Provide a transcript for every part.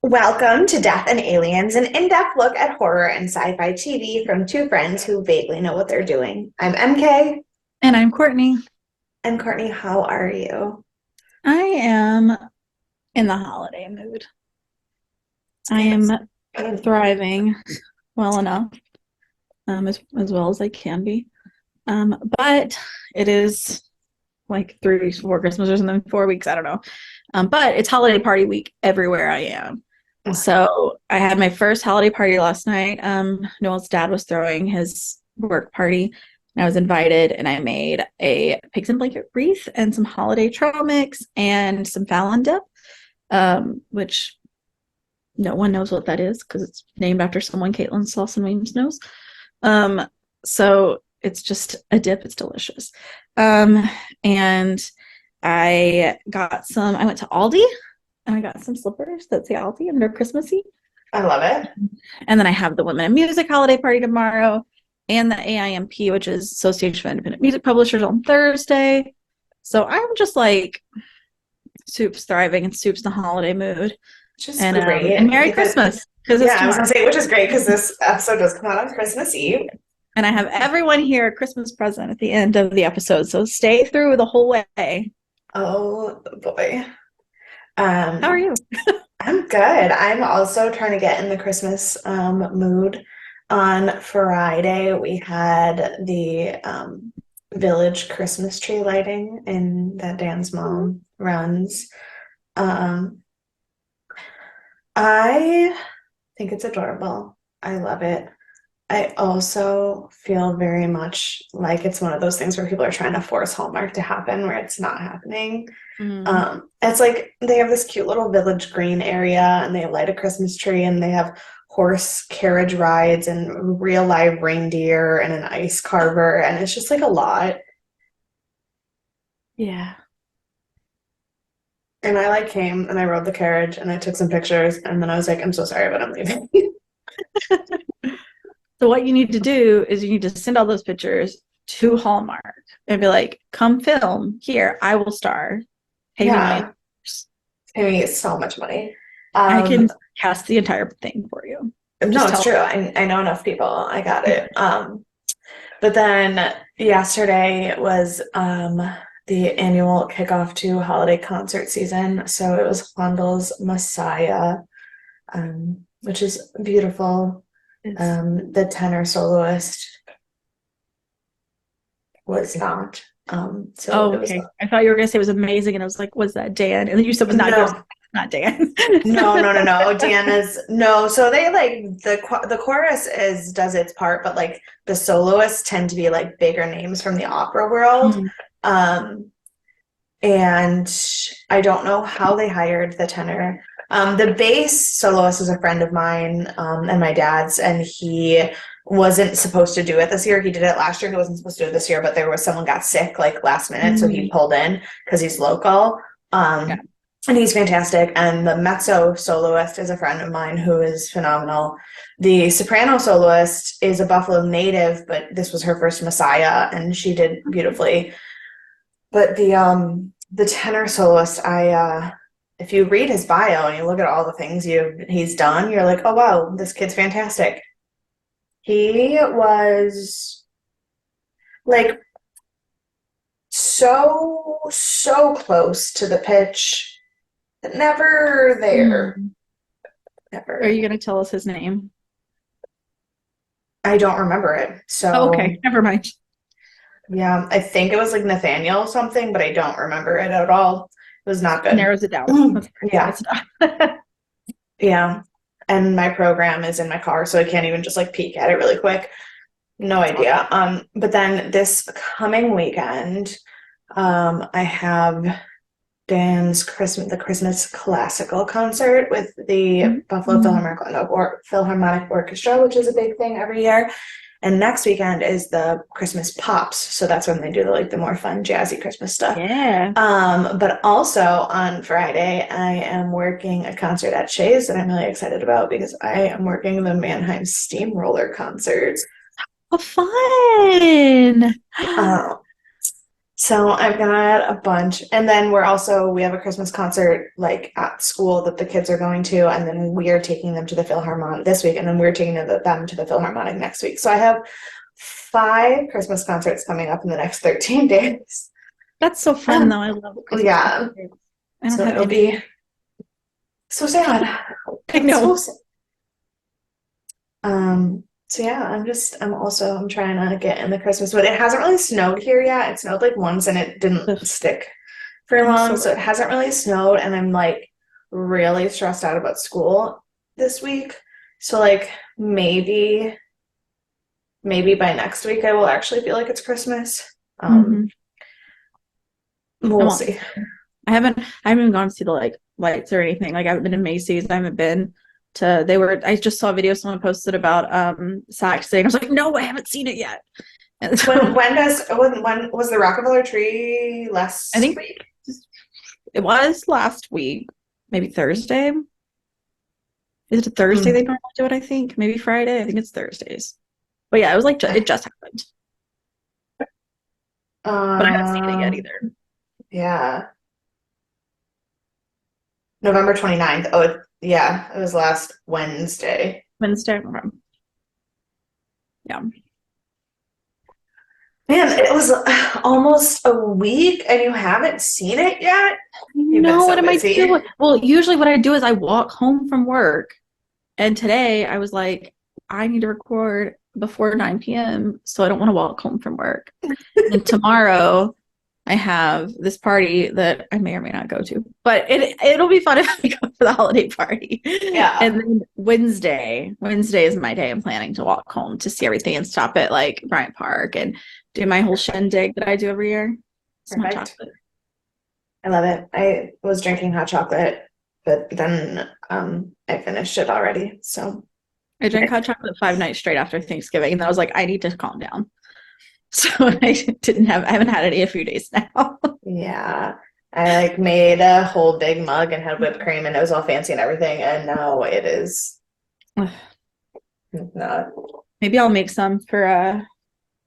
Welcome to Death and Aliens, an in-depth look at horror and sci-fi TV from two friends who vaguely know what they're doing. I'm MK. And I'm Courtney. And Courtney, how are you? I am in the holiday mood. I Yes. am thriving well enough, as well as I can be. But it is like 3 weeks before Christmas or something, 4 weeks, I don't know. But it's holiday party week everywhere I am. So I had my first holiday party last night. Noel's dad was throwing his work party, and I was invited, and I made a pigs and blanket wreath and some holiday trail mix and some Fallon dip, which no one knows what that is because it's named after someone Caitlin Slauson Weems knows. So it's just a dip. It's delicious. And I went to Aldi and I got some slippers that say Aldi and they're Christmassy. I love it. And then I have the Women in Music holiday party tomorrow and the AIMP, which is Association of Independent Music Publishers, on Thursday. So I'm just like Soup's thriving and Soup's in the holiday mood. Which is And, great. and Merry Christmas. Yeah, I was going to say, which is great because this episode does come out on Christmas Eve. And I have everyone here a Christmas present at the end of the episode. So stay through the whole way. Oh, boy. How are you? I'm good. I'm also trying to get in the Christmas mood. On Friday, we had the village Christmas tree lighting that Dan's mom runs. I think it's adorable. I love it. I also feel very much like it's one of those things where people are trying to force Hallmark to happen where it's not happening. It's like they have this cute little village green area and they light a Christmas tree and they have horse carriage rides and real live reindeer and an ice carver, and it's just like a lot. Yeah. And I came and I rode the carriage and I took some pictures and then I was like, I'm so sorry, but I'm leaving. So what you need to do is you need to send all those pictures to Hallmark and be like, come film here. I will star. Pay me money. Pay me so much money. I can cast the entire thing for you. No, it's true. I know enough people. I got it. But then yesterday was the annual kickoff to holiday concert season. So it was Handel's Messiah, which is beautiful. The tenor soloist was not. Okay. I thought you were gonna say it was amazing, and I was like, "Was that Dan?" And then you said it was not. No. Not Dan. No. Dan is no. So they the chorus does its part, but like the soloists tend to be like bigger names from the opera world. And I don't know how they hired the tenor. The bass soloist is a friend of mine and my dad's, and he wasn't supposed to do it this year. He did it last year. He wasn't supposed to do it this year, but someone got sick like last minute, so he pulled in because he's local. And he's fantastic. And the mezzo soloist is a friend of mine who is phenomenal. The soprano soloist is a Buffalo native, but this was her first Messiah, and she did beautifully. But the tenor soloist, if you read his bio and you look at all the things he's done, you're like, oh wow, this kid's fantastic. He was like so close to the pitch, but never there. Never. Are you going to tell us his name? I don't remember it. So okay, never mind. Yeah, I think it was like Nathaniel something, but I don't remember it at all. It was not good. Narrows it down. Yeah. Yeah. And my program is in my car, so I can't even just like peek at it really quick. No idea. But then this coming weekend, I have Dan's the Christmas classical concert with the Buffalo Philharmonic Orchestra, which is a big thing every year. And next weekend is the Christmas Pops, so that's when they do the more fun, jazzy Christmas stuff. Yeah. But also on Friday, I am working a concert at Shays that I'm really excited about because I am working the Mannheim Steamroller concert. Oh, fun! So I've got a bunch, and then we have a Christmas concert like at school that the kids are going to, and then we are taking them to the Philharmonic this week, and then we're taking them to the Philharmonic next week. So I have 5 Christmas concerts coming up in the next 13 days. That's so fun, though. I love Christmas Yeah, concerts. I don't so have it'll any. be so sad. I know. So sad. So yeah, I'm trying to get in the Christmas, but it hasn't really snowed here yet. It snowed like once and it didn't Ugh, stick for I'm long, so so it hasn't really snowed, and I'm like really stressed out about school this week. So like maybe by next week I will actually feel like it's Christmas. Mhm. We'll Well, see. I haven't gone to see the like lights or anything. Like I haven't been to Macy's. I haven't been to I just saw a video someone posted about Saxon. I was like, no, I haven't seen it yet. And so When was the Rockefeller tree I last think week? it was last week, maybe Thursday. Is it a Thursday Hmm. they normally do it, I think? Maybe Friday. I think it's Thursdays. But yeah, it was like it just happened. But I haven't seen it yet Um, either. yeah. November 29th. Oh, yeah, it was last Wednesday. Wednesday. Okay. Yeah. Man, it was almost a week and you haven't seen it yet? You've been No, what so am I busy. doing? Well, usually what I do is I walk home from work. And today I was like, I need to record before 9 p.m. So I don't want to walk home from work. And tomorrow I have this party that I may or may not go to, but it'll be fun if I go for the holiday party. Yeah, And then Wednesday is my day. I'm planning to walk home to see everything and stop at like Bryant Park and do my whole shindig that I do every year. It's my perfect. chocolate. I love it. I was drinking hot chocolate, but then I finished it already. So I drank hot chocolate 5 nights straight after Thanksgiving, and I was like, I need to calm down. So I haven't had it in a few days now. yeah, I like made a whole big mug and had whipped cream and it was all fancy and everything, and now it is not. Maybe I'll make some for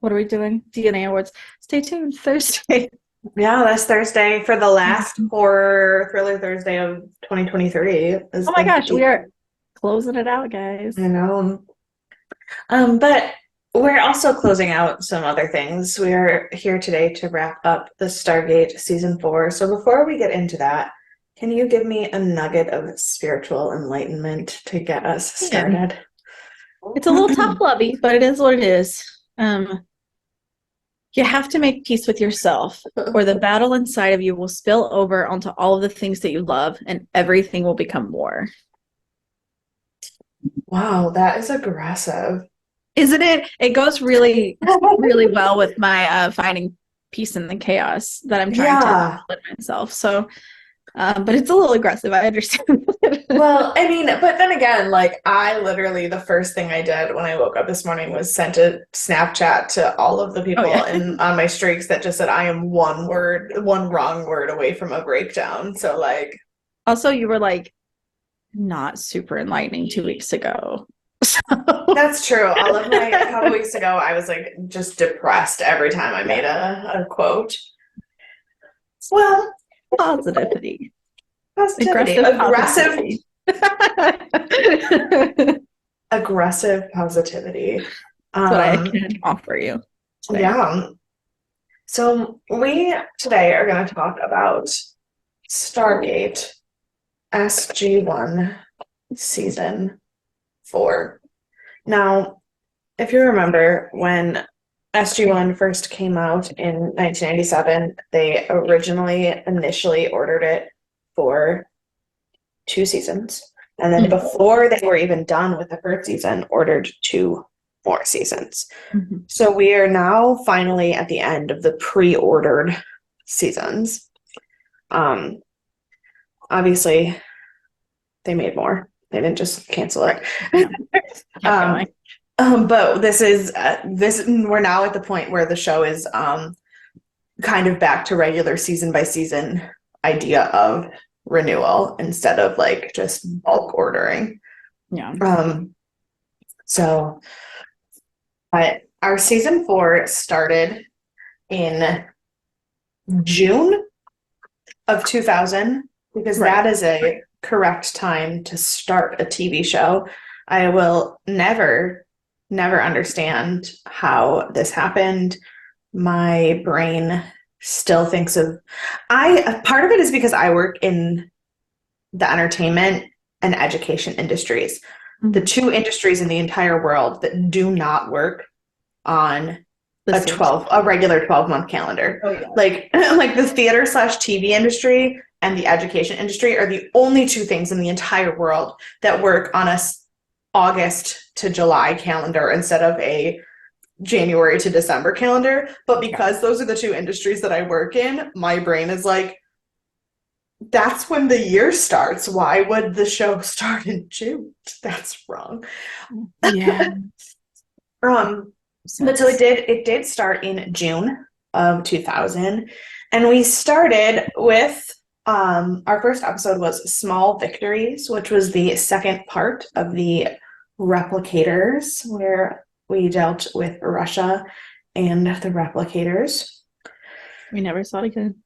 what are we doing? DNA Awards. Stay tuned Thursday. Yeah, that's Thursday for the last horror thriller Thursday of 2023 is Oh my gosh, we the are closing it out, guys. I know. But we're also closing out some other things. We're here today to wrap up the Stargate season 4. So before we get into that, can you give me a nugget of spiritual enlightenment to get us started? It's a little tough, lovey, but it is what it is. You have to make peace with yourself, or the battle inside of you will spill over onto all of the things that you love, and everything will become war. Wow, that is aggressive. Isn't it? It goes really, really well with my finding peace in the chaos that I'm trying to Yeah. let myself. So, but it's a little aggressive. I understand. Well, I mean, but then again, like I literally the first thing I did when I woke up this morning was sent a Snapchat to all of the Oh, people yeah. on my streaks that just said I am one wrong word away from a breakdown. So like Also, you were like not super enlightening 2 weeks ago. So, that's true. All of my a couple weeks ago, I was like just depressed every time I made a quote. Well, positivity, positivity, aggressive positivity. That's aggressive positivity. what I Um, can offer you today. yeah. So we today are going to talk about Stargate SG-1 season 4. Now, if you remember when SG-1 first came out in 1997, they initially ordered it for 2 seasons. And then before they were even done with the first season, ordered 2 more seasons. Mm-hmm. So we are now finally at the end of the pre-ordered seasons. Obviously, they made more. They didn't just cancel it. But this is we're now at the point where the show is kind of back to regular season by season idea of renewal instead of like just bulk ordering. Yeah. So our season 4 started in June of 2000, because Right. that is a correct time to start a TV show. I will never, never understand how this happened. My brain still thinks of part of it is because I work in the entertainment and education industries, the two industries in the entire world that do not work on a regular 12-month calendar. Oh, yeah. Like the theater slash TV industry and the education industry are the only two things in the entire world that work on a August to July calendar instead of a January to December calendar. But because those are the two industries that I work in, my brain is like, that's when the year starts. Why would the show start in June? That's wrong. Yeah. But so it did start in June of 2000, and we started with our first episode was Small Victories, which was the second part of the Replicators, where we dealt with Russia and the Replicators. We never saw it again.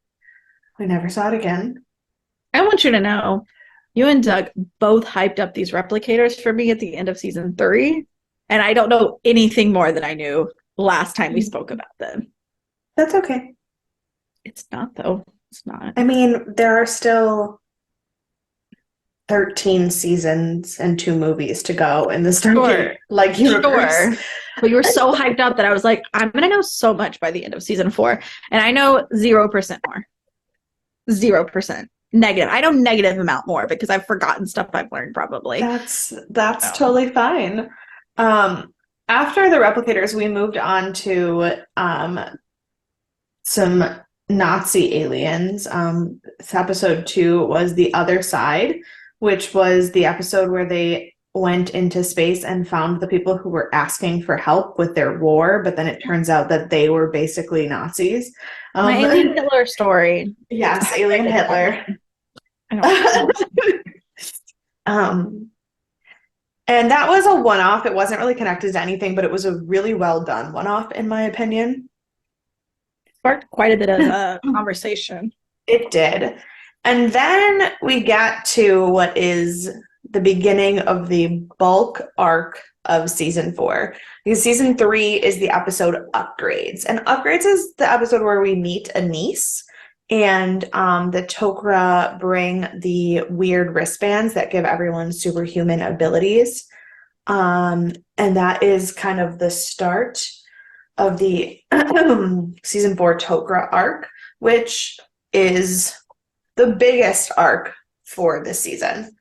We never saw it again. I want you to know, you and Doug both hyped up these replicators for me at the end of season 3, and I don't know anything more than I knew last time we spoke about them. That's okay. It's not, though. It's not. I mean, there are still 13 seasons and 2 movies to go in the Stargate universe. Sure. But you were so hyped up that I was like, I'm going to know so much by the end of season 4. And I know 0% more. 0%. Negative. I know negative amount more because I've forgotten stuff I've learned probably. That's totally fine. After the Replicators, we moved on to some Nazi aliens. Episode 2 was The Other Side, which was the episode where they went into space and found the people who were asking for help with their war, but then it turns out that they were basically Nazis. My alien Hitler story. Yes, Alien Hitler. And that was a one-off. It wasn't really connected to anything, but it was a really well done one-off, in my opinion. Sparked quite a bit of conversation. It did. And then we got to what is the beginning of the bulk arc of season 4. Because season 3 is the episode Upgrades. And Upgrades is the episode where we meet Anise. And the Tok'ra bring the weird wristbands that give everyone superhuman abilities. And that is kind of the start of the season 4 Tok'ra arc, which is the biggest arc for this season.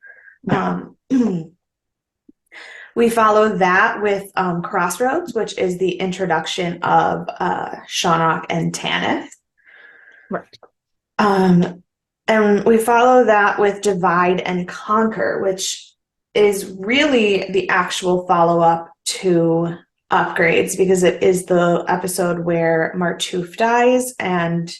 We follow that with Crossroads, which is the introduction of Shinnok and Tanith. Right. And we follow that with Divide and Conquer, which is really the actual follow-up to Upgrades, because it is the episode where Martouf dies and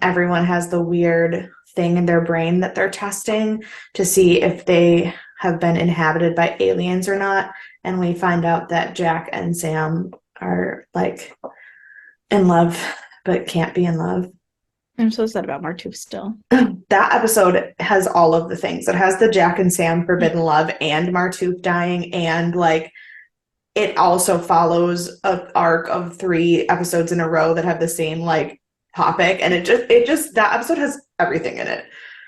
everyone has the weird thing in their brain that they're testing to see if they have been inhabited by aliens or not. And we find out that Jack and Sam are like in love, but can't be in love. I'm so sad about Martouf still. That episode has all of the things. It has the Jack and Sam forbidden love and Martouf dying, and like it also follows an arc of 3 episodes in a row that have the same like topic, and it just that episode has everything in it.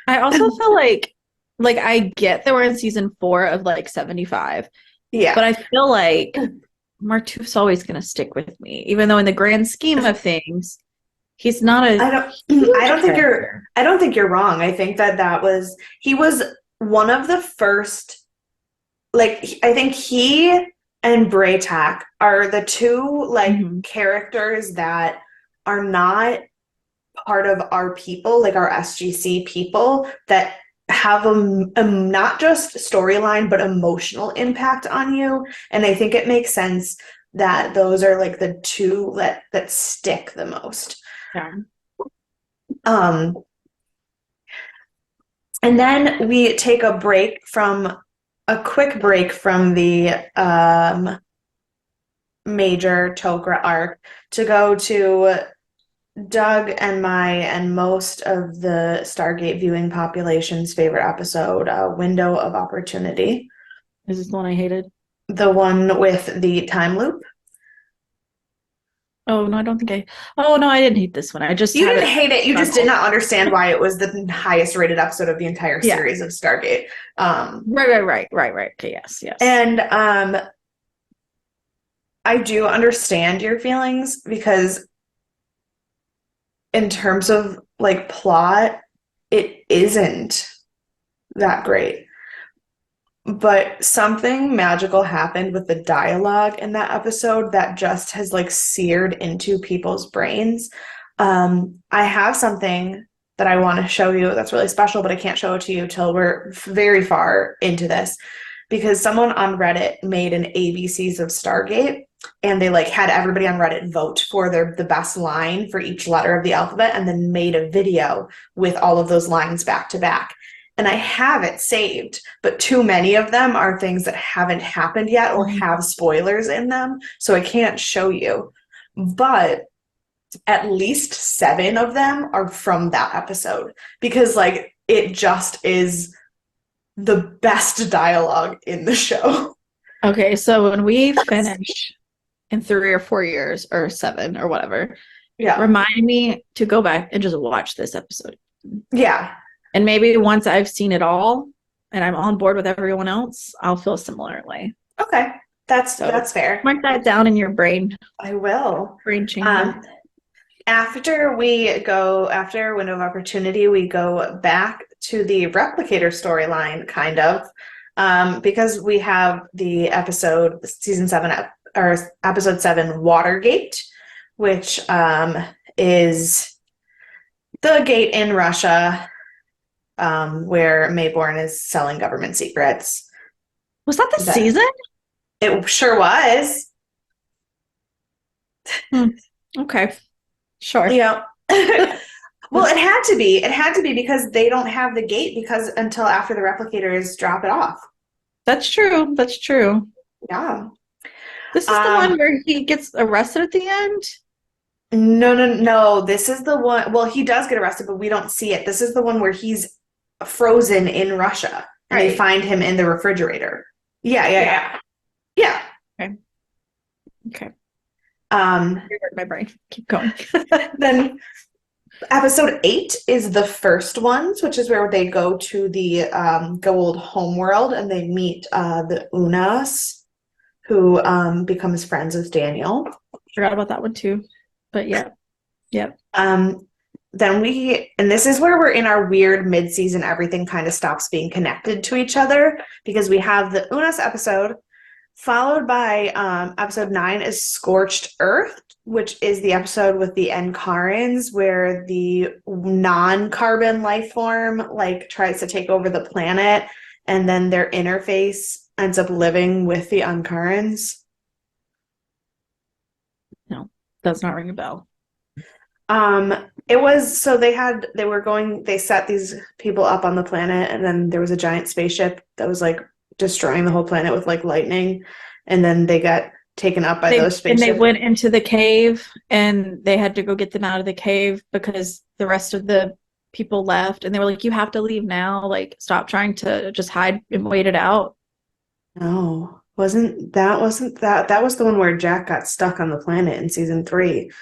I also feel like I get that we're in season 4 of like 75. Yeah. But I feel like Martouf's always gonna stick with me, even though in the grand scheme of things, he's not a I don't think you're wrong. I think he was one of the first, like, I think he and Braytak are the 2 like characters that are not part of our people, like our SGC people, that have a not just storyline but emotional impact on you. And I think it makes sense that those are like the 2 that stick the most. Yeah. And then we take a quick break from the major Tok'ra arc to go to Doug and most of the Stargate viewing population's favorite episode, Window of Opportunity. Is this the one I hated? The one with the time loop. Oh no, I don't think I. Oh no, I didn't hate this one. I just You have didn't it. hate it. You just did not understand why it was the highest rated episode of the entire Yeah. series of Stargate. Right. Okay, yes. And I do understand your feelings because in terms of like plot, it isn't that great. But something magical happened with the dialogue in that episode that just has like seared into people's brains. I have something that I want to show you that's really special, but I can't show it to you till we're very far into this because someone on Reddit made an ABCs of Stargate and they like had everybody on Reddit vote for the best line for each letter of the alphabet and then made a video with all of those lines back to back. And I have it saved, but too many of them are things that haven't happened yet or have spoilers in them, so I can't show you. But at least 7 of them are from that episode because like it just is the best dialogue in the show. Okay, so when we finish in 3 or 4 years or 7 or whatever, Yeah. remind me to go back and just watch this episode. Yeah. And maybe once I've seen it all and I'm on board with everyone else, I'll feel similarly. Okay. That's fair. Mark that down in your brain. I will. Brain chamber. After Window of Opportunity, we go back to the replicator storyline, kind of, because we have the episode, season 7, or episode 7, Watergate, which is the gate in Russia where Mayborn is selling government secrets. Was that the season? It sure was. Okay. Sure. Yeah. Well, it had to be. It had to be because they don't have the gate because until after the replicators drop it off. That's true. Yeah. This is the one where he gets arrested at the end? No. This is the one. Well, he does get arrested, but we don't see it. This is the one where he's frozen in Russia and they find him in the refrigerator. Yeah. Okay. My brain. Keep going. Then episode 8 is the first ones, which is where they go to the Gold homeworld and they meet the Unas, who becomes friends with Daniel. Forgot about that one too. But yeah. Yep. Then and this is where we're in our weird mid-season, everything kind of stops being connected to each other because we have the Unas episode, followed by episode 9 is Scorched Earth, which is the episode with the Ankarans where the non-carbon life form like tries to take over the planet and then their interface ends up living with the Ankarans. No, does not ring a bell. It was so they set these people up on the planet and then there was a giant spaceship that was like destroying the whole planet with like lightning and then they got taken up by those spaceships. And they went into the cave and they had to go get them out of the cave because the rest of the people left and they were like, you have to leave now, like stop trying to just hide and wait it out. No, wasn't that was the one where Jack got stuck on the planet in season 3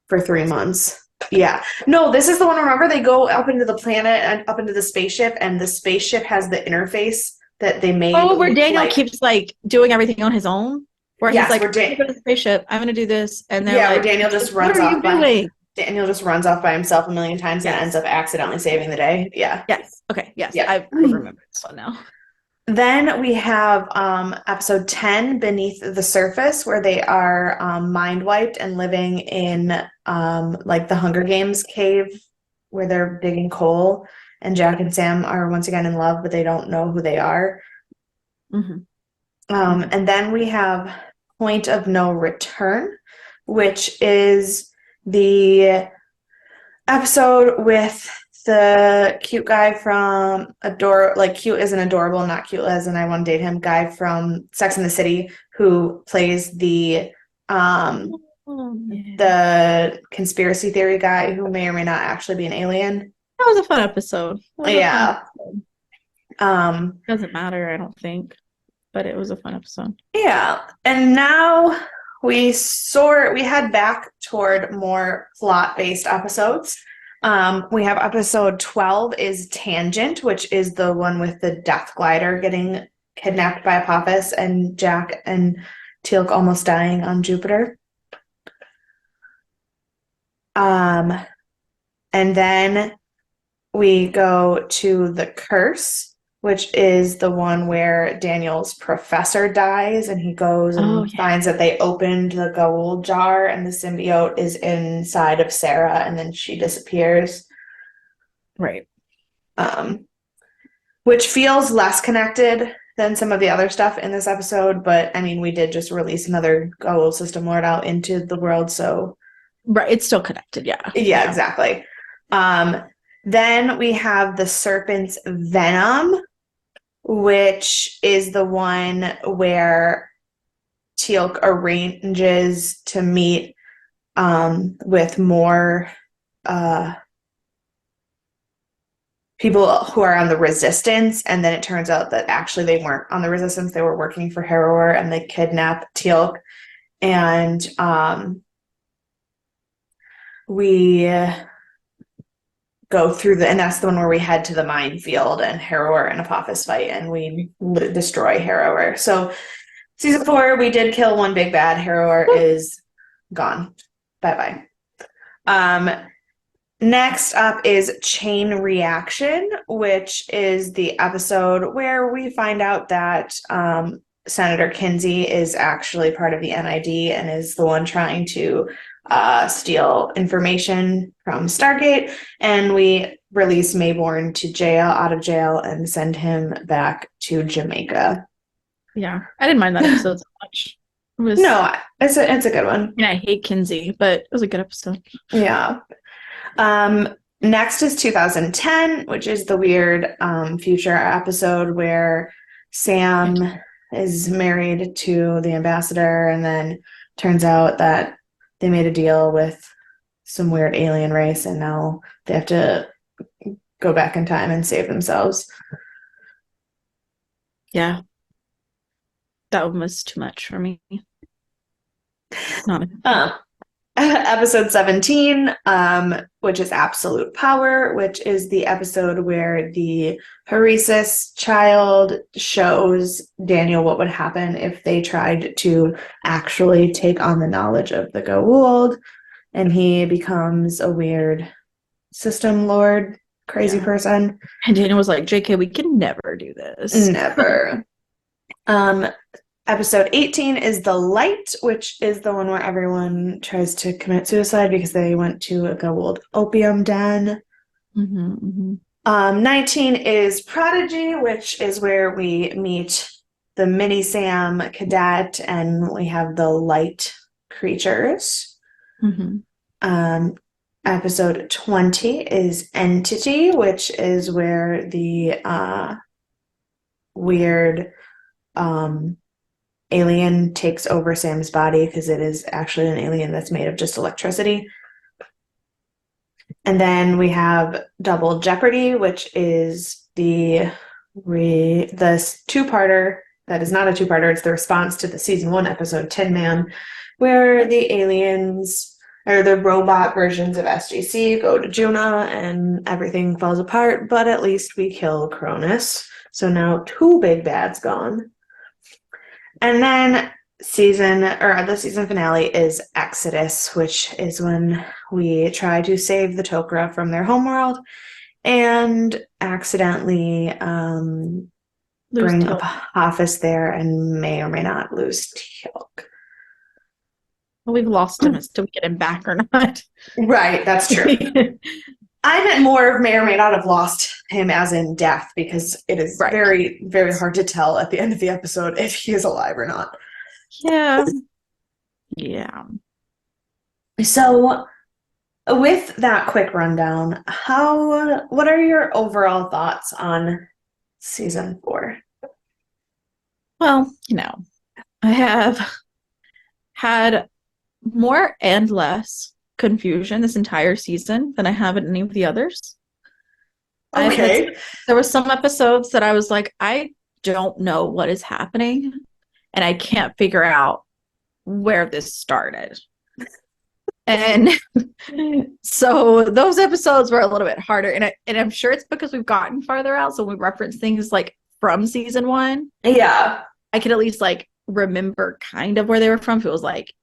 for 3 months. Yeah. No, this is the one, remember they go up into the planet and up into the spaceship and the spaceship has the interface that they made. Oh, where Daniel keeps like doing everything on his own? Where he's like, I'm going to go to the spaceship, I'm going to do this. And then where Daniel just runs off. Daniel just runs off by himself a million times and ends up accidentally saving the day. Yeah. Yes. Okay. Yes. Yeah. I remember this one now. Then we have episode 10, Beneath the Surface, where they are mind wiped and living in like the Hunger Games cave where they're digging coal. And Jack and Sam are once again in love, but they don't know who they are. Mm-hmm. And then we have Point of No Return, which is the episode with the cute guy from cute as in adorable, not cute as in I want to date him, guy from Sex and the City who plays the Oh, yeah. the conspiracy theory guy who may or may not actually be an alien. That was a fun episode. That was a fun Yeah. episode. Um, Doesn't matter, I don't think, but it was a fun episode. yeah. And now we head back toward more plot-based episodes. We have episode 12 is Tangent, which is the one with the Death Glider getting kidnapped by Apophis and Jack and Teal'c almost dying on Jupiter. And then we go to The Curse, which is the one where Daniel's professor dies and he goes and finds that they opened the gold jar and the symbiote is inside of Sarah and then she disappears. Right. Which feels less connected than some of the other stuff in this episode, but I mean, we did just release another gold system lord out into the world, so right, it's still connected. Yeah, exactly. Then we have the Serpent's Venom, which is the one where Teal'c arranges to meet with more people who are on the Resistance, and then it turns out that actually they weren't on the Resistance, they were working for Harrower, and they kidnap Teal'c, and we go through and that's the one where we head to the minefield and Harrower and Apophis fight and we destroy Harrower. So season 4, we did kill one big bad. Harrower is gone. Bye-bye. Next up is Chain Reaction, which is the episode where we find out that Senator Kinsey is actually part of the NID and is the one trying to steal information from Stargate, and we release Mayborn to jail, out of jail, and send him back to Jamaica. Yeah, I didn't mind that episode so much. No, it's a good one. I hate Kinsey, but it was a good episode. Yeah. Next is 2010, which is the weird future episode where Sam is married to the ambassador, and then turns out that they made a deal with some weird alien race, and now they have to go back in time and save themselves. Yeah. That one was too much for me. Not Episode 17, which is Absolute Power, which is the episode where the Horesis child shows Daniel what would happen if they tried to actually take on the knowledge of the Goa'uld, and he becomes a weird system lord, crazy person. And Daniel was like, JK, we can never do this. Never. Episode 18 is The Light, which is the one where everyone tries to commit suicide because they went to a Goa'uld opium den. 19 is Prodigy, which is where we meet the mini Sam cadet and we have the light creatures. Episode 20 is Entity, which is where the weird alien takes over Sam's body because it is actually an alien that's made of just electricity. And then we have Double Jeopardy, which is the two-parter that is not a two-parter. It's the response to the season 1 episode Tin Man, where the aliens or the robot versions of SGC go to Juna and everything falls apart, but at least we kill Cronus. So now 2 big bads gone. And then the season finale is Exodus, which is when we try to save the Tok'ra from their homeworld and accidentally bring Apophis there and may or may not lose Teal'c. Well, we've lost him. Still get him back or not? Right, that's true. I meant more of may or may not have lost him as in death, because it is very, very hard to tell at the end of the episode if he is alive or not. Yeah. So, with that quick rundown, what are your overall thoughts on season 4? Well, I have had more and less confusion this entire season than I have in any of the others. Okay. There were some episodes that I was like, I don't know what is happening, and I can't figure out where this started. And so those episodes were a little bit harder, and I'm sure it's because we've gotten farther out, so we reference things like from season 1. Yeah. I could at least like remember kind of where they were from if it was like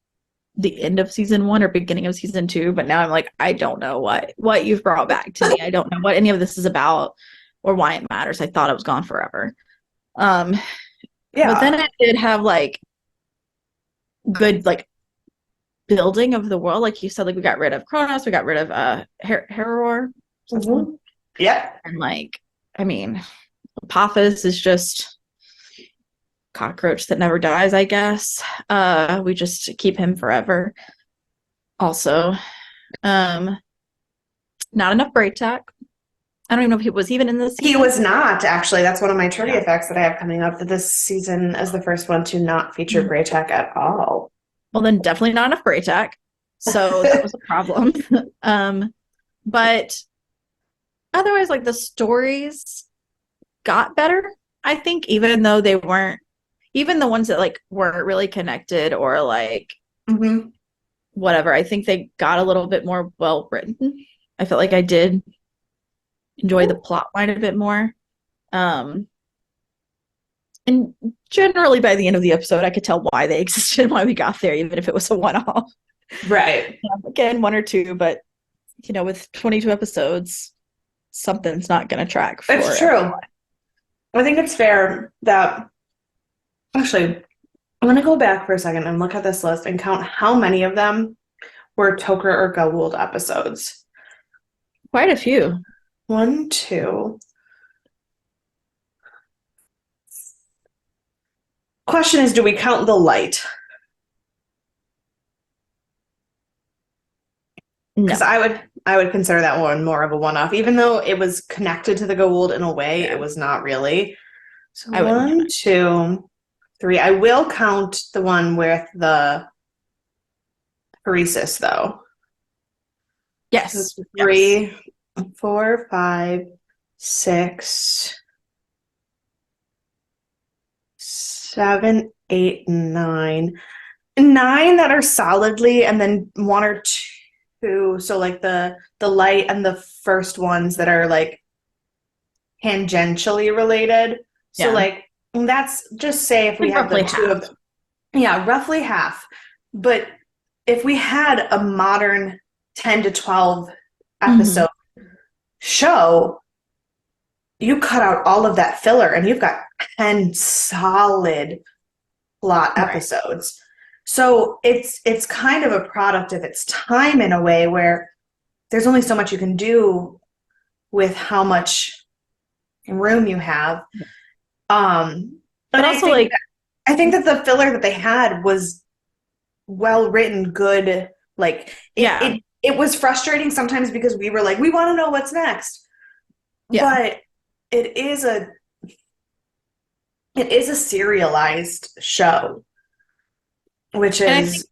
the end of season 1 or beginning of season 2. But now I'm like, I don't know what you've brought back to me. I don't know what any of this is about or why it matters. I thought it was gone forever. But then it did have like good like building of the world, like you said. Like we got rid of Kronos, we got rid of Heror. Mm-hmm. Yeah. And like, I mean, Apophis is just cockroach that never dies, I guess. We just keep him forever. Also, not enough Braytac. I don't even know if he was even in this season. He was not, actually. That's one of my trivia facts that I have coming up, that this season is the first one to not feature Braytac at all. Well, then definitely not enough Braytac. So that was a problem. But otherwise, like the stories got better, I think, even though they weren't, even the ones that like weren't really connected or like whatever, I think they got a little bit more well written. I felt like I did enjoy the plot line a bit more. And generally by the end of the episode, I could tell why they existed and why we got there, even if it was a one-off. Right. Again, 1 or 2, but you know, with 22 episodes, something's not going to track for It's true. everyone. I think it's fair that, actually, I'm going to go back for a second and look at this list and count how many of them were Toker or Goa'uld episodes. Quite a few. 1, 2. Question is, do we count the light? No. Because I would consider that one more of a one-off, even though it was connected to the Goa'uld in a way. Yeah. It was not really. So 1, 2, 3. I will count the one with the Paresis, though. Yes. 3, 4, 5, 6, 7, 8, 9. 9 that are solidly, and then 1 or 2. So like the light and the first ones that are like tangentially related. So like that's, just say if we have the 2 of them. Yeah, roughly half. But if we had a modern 10 to 12 episode show, you cut out all of that filler and you've got 10 solid plot episodes. So it's kind of a product of its time in a way, where there's only so much you can do with how much room you have. But also I think that the filler that they had was well written, good. Like it was frustrating sometimes because we were like, we want to know what's next. Yeah. But it is a serialized show, which is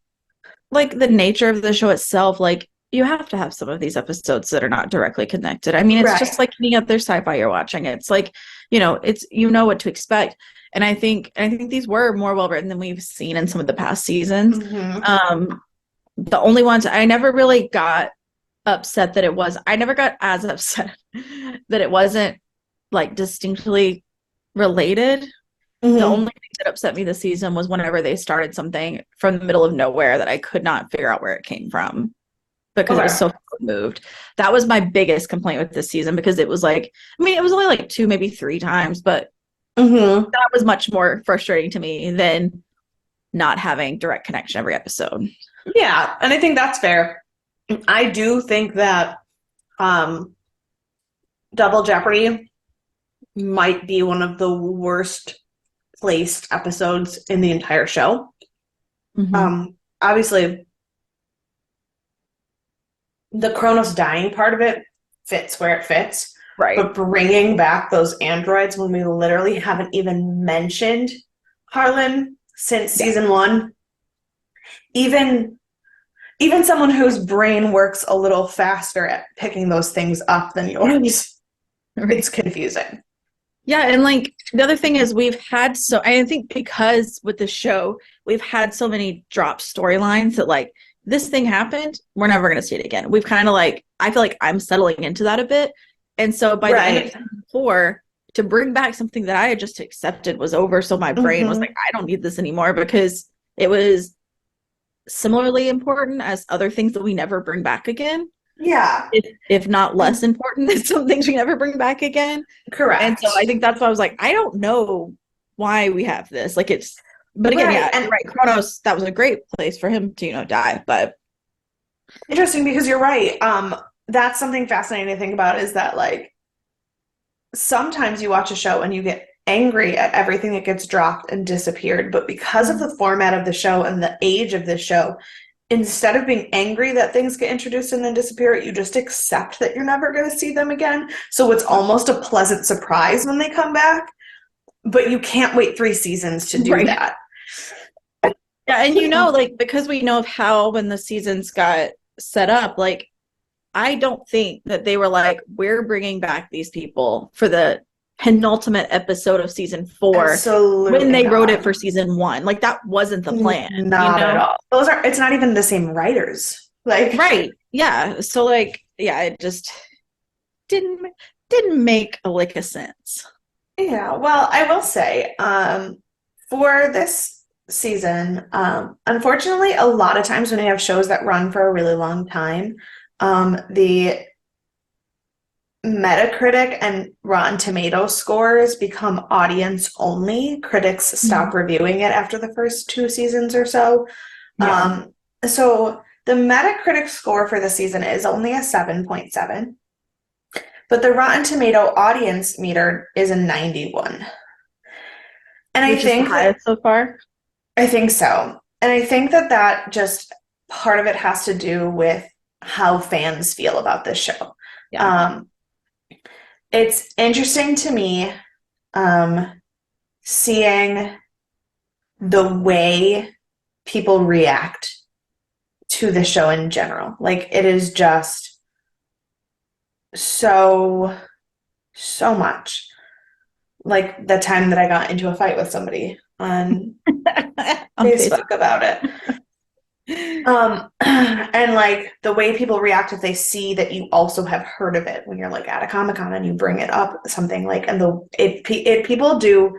like the nature of the show itself. Like you have to have some of these episodes that are not directly connected. I mean, it's just like any other sci-fi you're watching. It's like, you know, it's, you know what to expect. And I think these were more well written than we've seen in some of the past seasons. The only ones I never really got upset that it was, I never got as upset that it wasn't like distinctly related. The only thing that upset me this season was whenever they started something from the middle of nowhere that I could not figure out where it came from, because it was so moved. That was my biggest complaint with this season, because it was like, I mean, it was only like 2, maybe 3 times, but that was much more frustrating to me than not having direct connection every episode. Yeah, and I think that's fair. I do think that Double Jeopardy might be one of the worst placed episodes in the entire show. Obviously, the Kronos dying part of it fits where it fits. Right. But bringing back those androids when we literally haven't even mentioned Harlan since season 1, even even someone whose brain works a little faster at picking those things up than yours, it's confusing. Yeah, and like the other thing is I think because with the show, we've had so many drop storylines that like this thing happened, we're never gonna see it again. We've kind of like I feel like I'm settling into that a bit. And so by the end of season 4, to bring back something that I had just accepted was over, so my brain was like, I don't need this anymore because it was similarly important as other things that we never bring back again. Yeah. If not less important than some things we never bring back again. Correct. And so I think that's why I was like, I don't know why we have this. Like but again, yeah, you're right. Kronos, that was a great place for him to, die. But interesting, because you're right. That's something fascinating to think about, is that like sometimes you watch a show and you get angry at everything that gets dropped and disappeared, but because of the format of the show and the age of the show, instead of being angry that things get introduced and then disappear, you just accept that you're never going to see them again. So it's almost a pleasant surprise when they come back, but you can't wait 3 seasons to do that. Yeah, and like, because we know of how when the seasons got set up, like, I don't think that they were like, we're bringing back these people for the penultimate episode of season 4. Absolutely when they not. wrote it for season 1. Like, that wasn't the plan. Not at all. It's not even the same writers. Like, right. Yeah. So like, yeah, it just didn't make a lick of sense. Yeah. Well, I will say, for this season, unfortunately, a lot of times when you have shows that run for a really long time, the Metacritic and Rotten Tomatoes scores become audience only. Critics stop reviewing it after the first 2 seasons or so. Yeah. So the Metacritic score for the season is only a 7.7, but the Rotten Tomato audience meter is a 91. And Which I think is the highest so far. I think so. And I think that just part of it has to do with how fans feel about this show. Yeah. It's interesting to me, seeing the way people react to the show in general. Like, it is just so much. Like the time that I got into a fight with somebody on Facebook about it. And like the way people react if they see that you also have heard of it when you're like at a Comic-Con and you bring it up, something like, and people do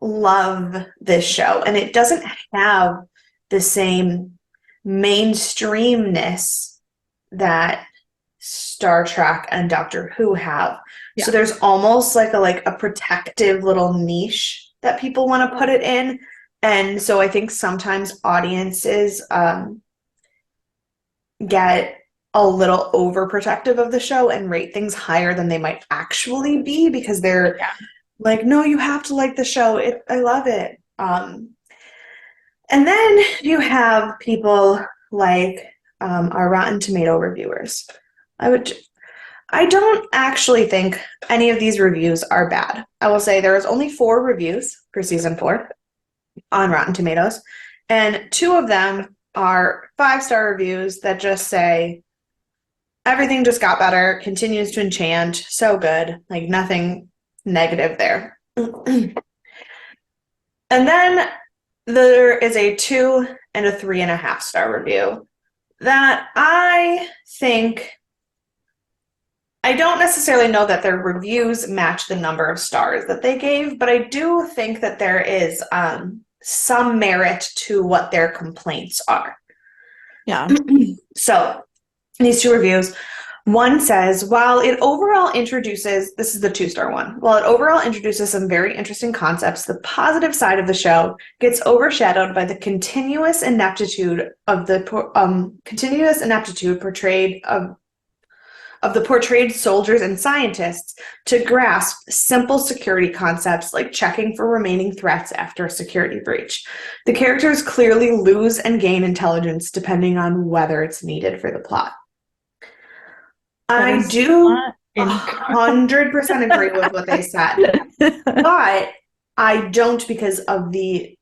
love this show, and it doesn't have the same mainstreamness that Star Trek and Doctor Who have. Yeah. So there's almost like a protective little niche that people want to put it in. And so I think sometimes audiences get a little overprotective of the show and rate things higher than they might actually be, because they're like, no, you have to like the show. I love it. And then you have people like our Rotten Tomato reviewers. I don't actually think any of these reviews are bad. I will say there is only 4 reviews for season 4 on Rotten Tomatoes, and 2 of them are 5-star reviews that just say everything just got better, continues to enchant, so good, like nothing negative there. And then there is a 2 and a 3.5-star review that I think, I don't necessarily know that their reviews match the number of stars that they gave, but I do think that there is some merit to what their complaints are. Yeah. So these 2 reviews, one says, while it overall introduces, this is the 2-star one, while it overall introduces some very interesting concepts, the positive side of the show gets overshadowed by the continuous ineptitude portrayed of the portrayed soldiers and scientists to grasp simple security concepts like checking for remaining threats after a security breach. The characters clearly lose and gain intelligence depending on whether it's needed for the plot. I do 100% agree with what they said, but I don't, because of the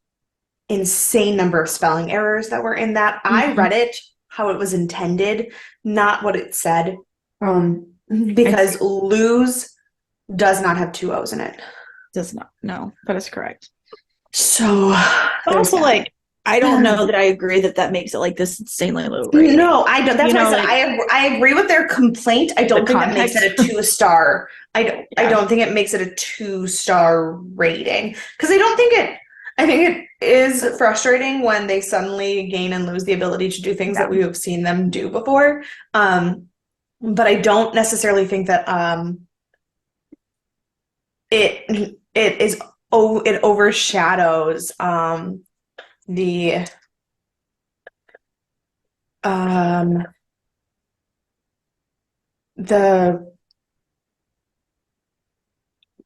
insane number of spelling errors that were in that. I read it how it was intended, not what it said. Because lose does not have two O's in it. Does not. No, that is correct. So But also, like, I don't know that I agree that makes it like this insanely low rating. No, I don't. That's why I said like, I agree with their complaint. I don't think that makes it a 2-star. I don't think it makes it a 2-star rating because I think it is frustrating when they suddenly gain and lose the ability to do things that we have seen them do before. But I don't necessarily think that it overshadows the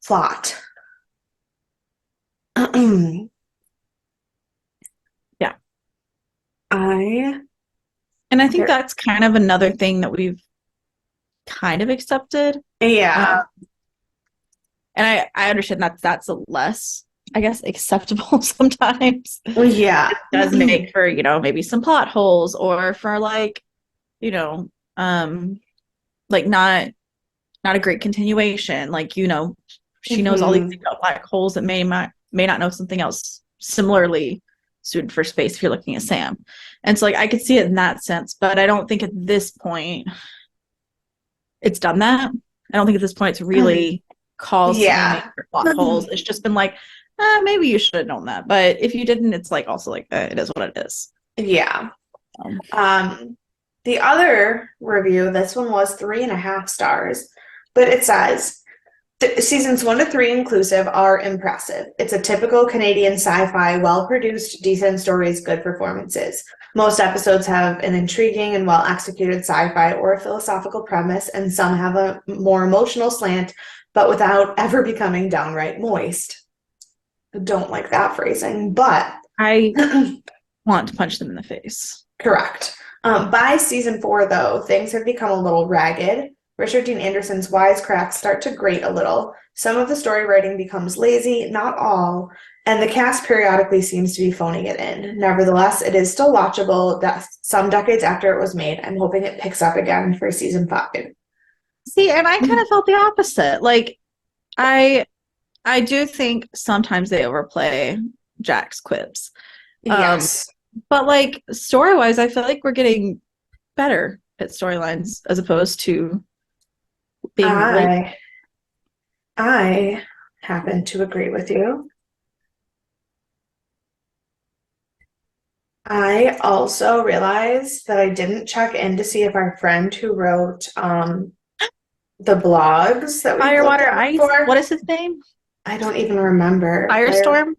plot. Yeah. And I think that's kind of another thing that we've kind of accepted. Yeah. And I understand that's a less, I guess, acceptable sometimes. Well, yeah. It does make for, maybe some plot holes or for like, like not a great continuation. Like, she knows all these things about black holes that may not know something else similarly suited for space if you're looking at Sam. And so like I could see it in that sense, but I don't think at this point it's done that. I don't think at this point it's really caused any plot holes. It's just been like, maybe you should have known that. But if you didn't, it's like also like it is what it is. Yeah. The other review, this one was 3.5 stars, but it says seasons 1 to 3 inclusive are impressive. It's a typical Canadian sci-fi, well-produced, decent stories, good performances. Most episodes have an intriguing and well-executed sci-fi or a philosophical premise, and some have a more emotional slant, but without ever becoming downright moist. I don't like that phrasing, but I want to punch them in the face. Correct. By season 4, though, things have become a little ragged. Richard Dean Anderson's wisecracks start to grate a little. Some of the story writing becomes lazy, not all, and the cast periodically seems to be phoning it in. Nevertheless, it is still watchable some decades after it was made. I'm hoping it picks up again for season 5. See, and I kind of felt the opposite. Like, I do think sometimes they overplay Jack's quips. Yes. But like story-wise, I feel like we're getting better at storylines as opposed to being I happen to agree with you. I also realized that I didn't check in to see if our friend who wrote the blogs that we Fire, Water, Ice. What is his name? I don't even remember. Firestorm?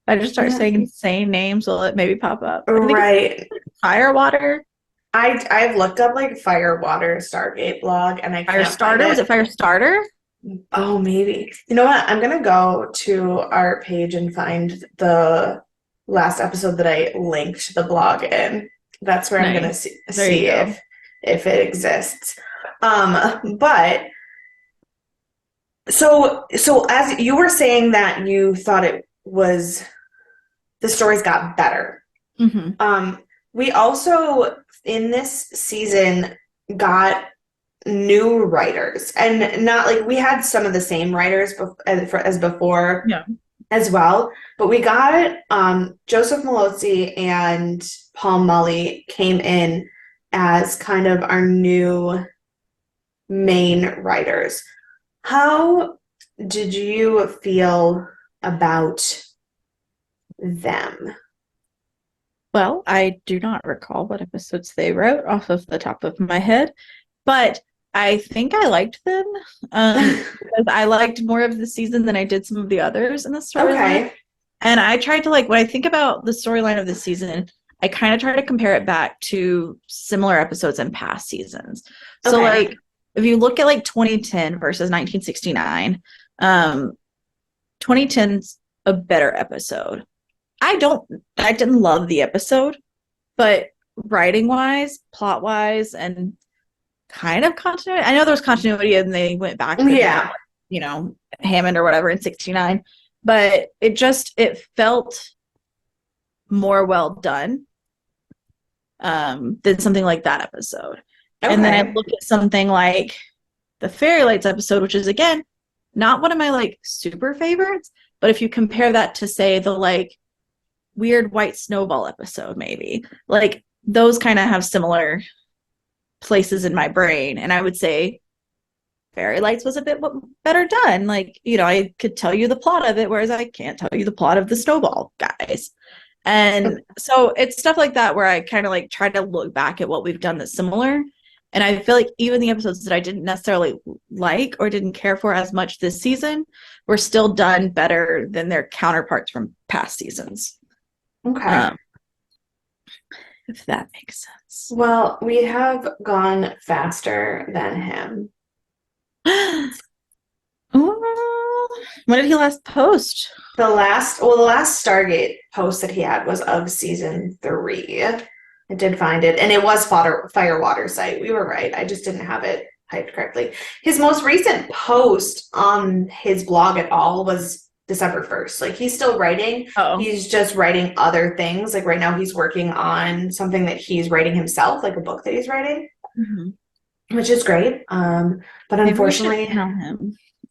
I just start saying insane names, will it maybe pop up? Right. Fire, Water? I've looked up like Fire, Water, Stargate blog, and I can't find it. Was it Firestarter? Oh, maybe. You know what? I'm gonna go to our page and find the last episode that I linked the blog in. That's where I'm gonna see if it exists. But so as you were saying that you thought the stories got better. Mm-hmm. We also in this season got new writers, and not like we had some of the same writers as before as well, but we got Joseph Malozzi and Paul Mully came in as kind of our new main writers. How did you feel about them? Well, I do not recall what episodes they wrote off of the top of my head, but I think I liked them because I liked more of the season than I did some of the others in the storyline. Okay. And I tried to when I think about the storyline of the season, I kind of try to compare it back to similar episodes in past seasons. So if you look at 2010 versus 1969, 2010's a better episode. I didn't love the episode, but writing wise, plot wise, and kind of continuity. I know there was continuity and they went back to Hammond or whatever in 69, but it felt more well done. than something like that episode. And then I Okay. look at something like the Fairy Lights episode, which is again not one of my like super favorites, but if you compare that to say the like weird white snowball episode, maybe like those kind of have similar places in my brain, and I would say Fairy Lights was a bit better done. Like, you know, I could tell you the plot of it, whereas I can't tell you the plot of the snowball guys. And so it's stuff like that where I kind of like try to look back at what we've done that's similar. And I feel like even the episodes that I didn't necessarily like or didn't care for as much this season were still done better than their counterparts from past seasons. Okay. If that makes sense. Well, we have gone faster than him. When did he last post? The last Stargate post that he had was of season 3. I did find it, and it was Firewater site. We were right. I just didn't have it typed correctly. His most recent post on his blog at all was December 1st. Like, he's still writing. Oh. He's just writing other things. Like, right now he's working on something that he's writing himself, like a book that he's writing, which is great. But unfortunately,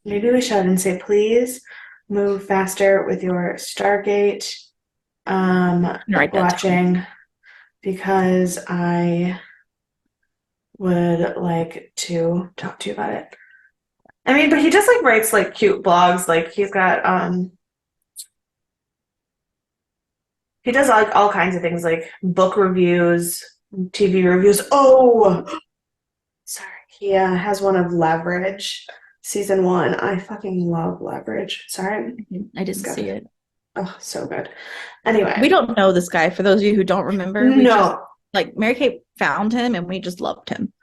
maybe we should and say, please move faster with your Stargate watching, because I would like to talk to you about it. I mean, but he just like writes like cute blogs. Like, he's got he does like all kinds of things, like book reviews, TV reviews. Oh, sorry. He has one of Leverage season 1. I fucking love Leverage. Sorry, I didn't see it. Oh, so good. Anyway, we don't know this guy. For those of you who don't remember, like Mary Kate found him and we just loved him.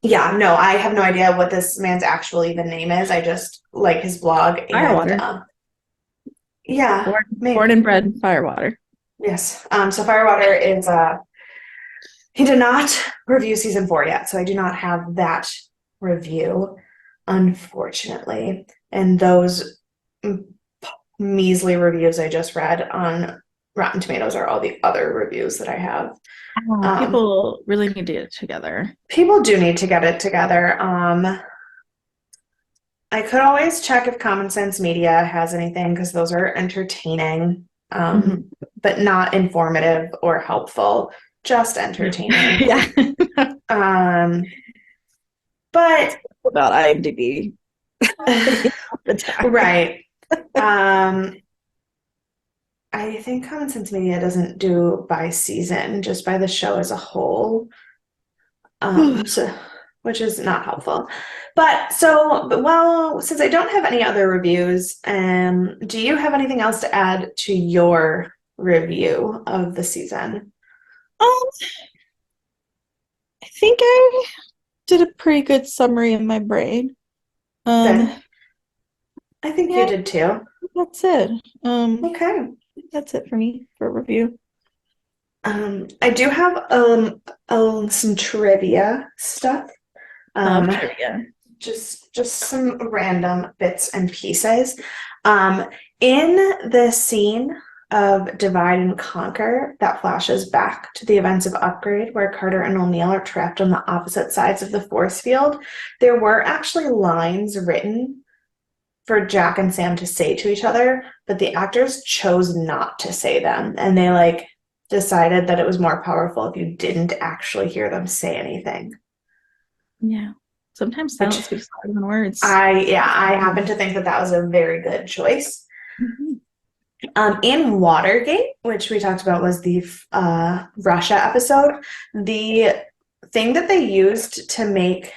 Yeah, no, I have no idea what this man's actual even name is. I just like his blog. Firewater. Yeah. Born and bred Firewater. Yes. So Firewater is he did not review season 4 yet, so I do not have that review, unfortunately. And those measly reviews I just read on Rotten Tomatoes are all the other reviews that I have. People really need to get it together. People do need to get it together. I could always check if Common Sense Media has anything, because those are entertaining, but not informative or helpful. Just entertaining. Yeah. But about IMDb. Right. I think Common Sense Media doesn't do by season, just by the show as a whole. So, which is not helpful. But since I don't have any other reviews, do you have anything else to add to your review of the season? I think I did a pretty good summary in my brain. I think you did too. That's it. Okay. That's it for me for review. I do have some trivia stuff. Trivia. Just some random bits and pieces. In the scene of Divide and Conquer that flashes back to the events of Upgrade, where Carter and O'Neill are trapped on the opposite sides of the force field, there were actually lines written for Jack and Sam to say to each other, but the actors chose not to say them, and they decided that it was more powerful if you didn't actually hear them say anything. Yeah. Sometimes silence speaks louder than words. I happen to think that was a very good choice. In Watergate, which we talked about was the Russia episode, the thing that they used to make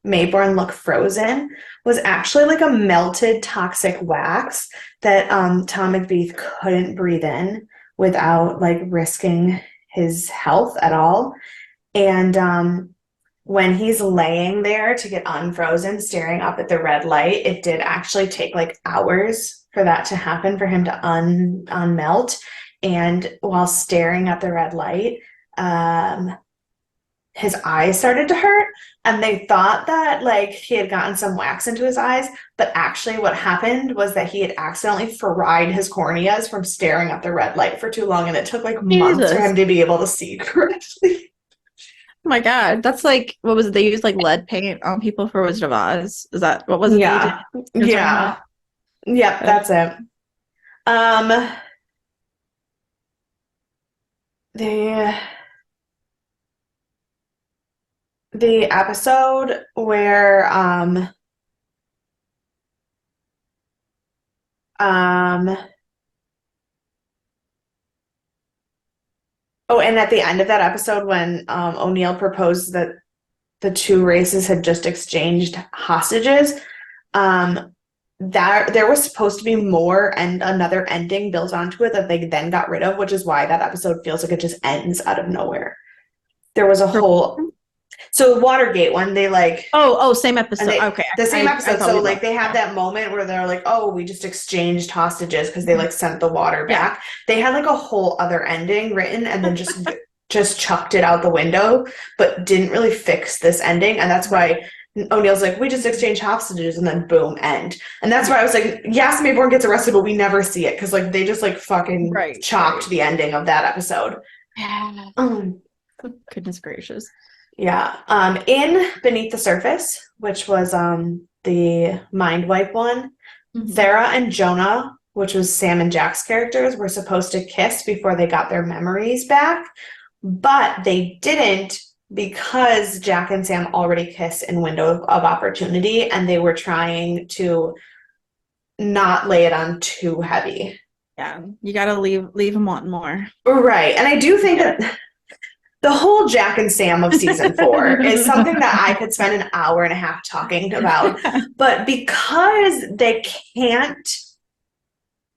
Mayborn look frozen was actually like a melted toxic wax that Tom McBeath couldn't breathe in without risking his health at all. And when he's laying there to get unfrozen, staring up at the red light, it did actually take hours for that to happen, for him to unmelt. And while staring at the red light, his eyes started to hurt, and they thought that he had gotten some wax into his eyes, but actually what happened was that he had accidentally fried his corneas from staring at the red light for too long, and it took months for him to be able to see correctly. Oh my God, that's like, what was it? They used like lead paint on people for Wizard of Oz. Is that what was it they did? Yeah. Yeah. Yep, That- that's it. Um, the the episode where um oh, and at the end of that episode when O'Neill proposed that the two races had just exchanged hostages, um that there was supposed to be more and another ending built onto it that they then got rid of, which is why that episode feels like it just ends out of nowhere. There was a whole so Watergate one, they like Oh, same and episode. they Okay, the same I episode. thought So we like lost. they had that moment where they're like, "Oh, we just exchanged hostages" because they like sent the water Yeah. back. They had like a whole other ending written and then just chucked it out the window, but didn't really fix this ending, and that's why O'Neill's like, "We just exchanged hostages," and then boom, end. And that's why I was like, "Yes, Mayborn gets arrested, but we never see it because like they just like fucking chopped the ending of that episode." Yeah. Um, Goodness gracious. Yeah. In Beneath the Surface, which was the mind wipe one, Mhm. Thera and Jonah, which was Sam and Jack's characters, were supposed to kiss before they got their memories back, but they didn't because Jack and Sam already kiss in Window of Opportunity, and they were trying to not lay it on too heavy. Yeah, you gotta leave them wanting more. Right. And I do think Yeah. that the whole Jack and Sam of season 4 is something that I could spend an hour and a half talking about. But because they can't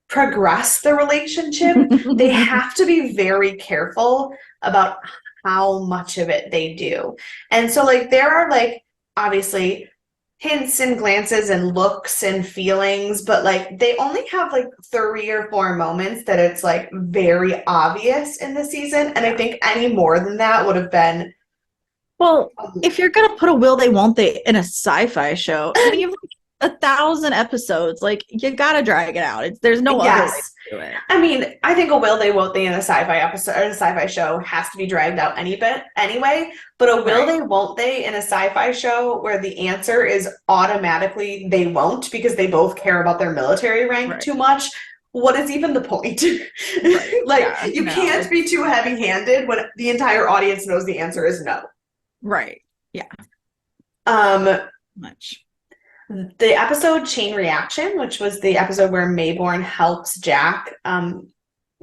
progress the relationship, they have to be very careful about how much of it they do. And so, like, there are, like, obviously hints and glances and looks and feelings, but like they only have like 3 or 4 moments that it's like very obvious in the season. And I think any more than that would have been. Well, if you're gonna put a will they won't they in a sci-fi show, I mean, you have like 1,000 episodes, like you gotta drag it out. There's no other way to do it. I mean, I think a will they won't they in a sci-fi episode or a sci-fi show has to be dragged out any bit anyway. But a will they won't they in a sci-fi show where the answer is automatically they won't because they both care about their military rank too much. What is even the point? Like you can't be too heavy-handed when the entire audience knows the answer is no. Right. Yeah. Much. The episode Chain Reaction, which was the episode where Mayborn helps Jack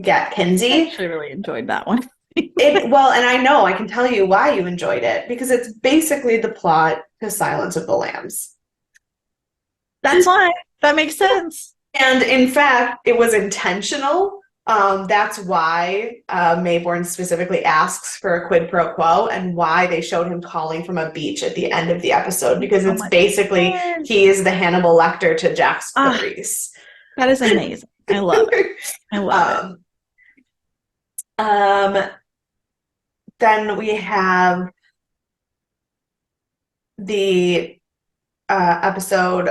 get Kinsey. I actually really enjoyed that one. Well, and I know I can tell you why you enjoyed it because it's basically the plot to Silence of the Lambs. That's why. That makes sense. And in fact, it was intentional. That's why Mayborn specifically asks for a quid pro quo and why they showed him calling from a beach at the end of the episode because it's basically he is the Hannibal Lecter to Jack's Clarice. That is amazing. I love it. I love it. Then we have the episode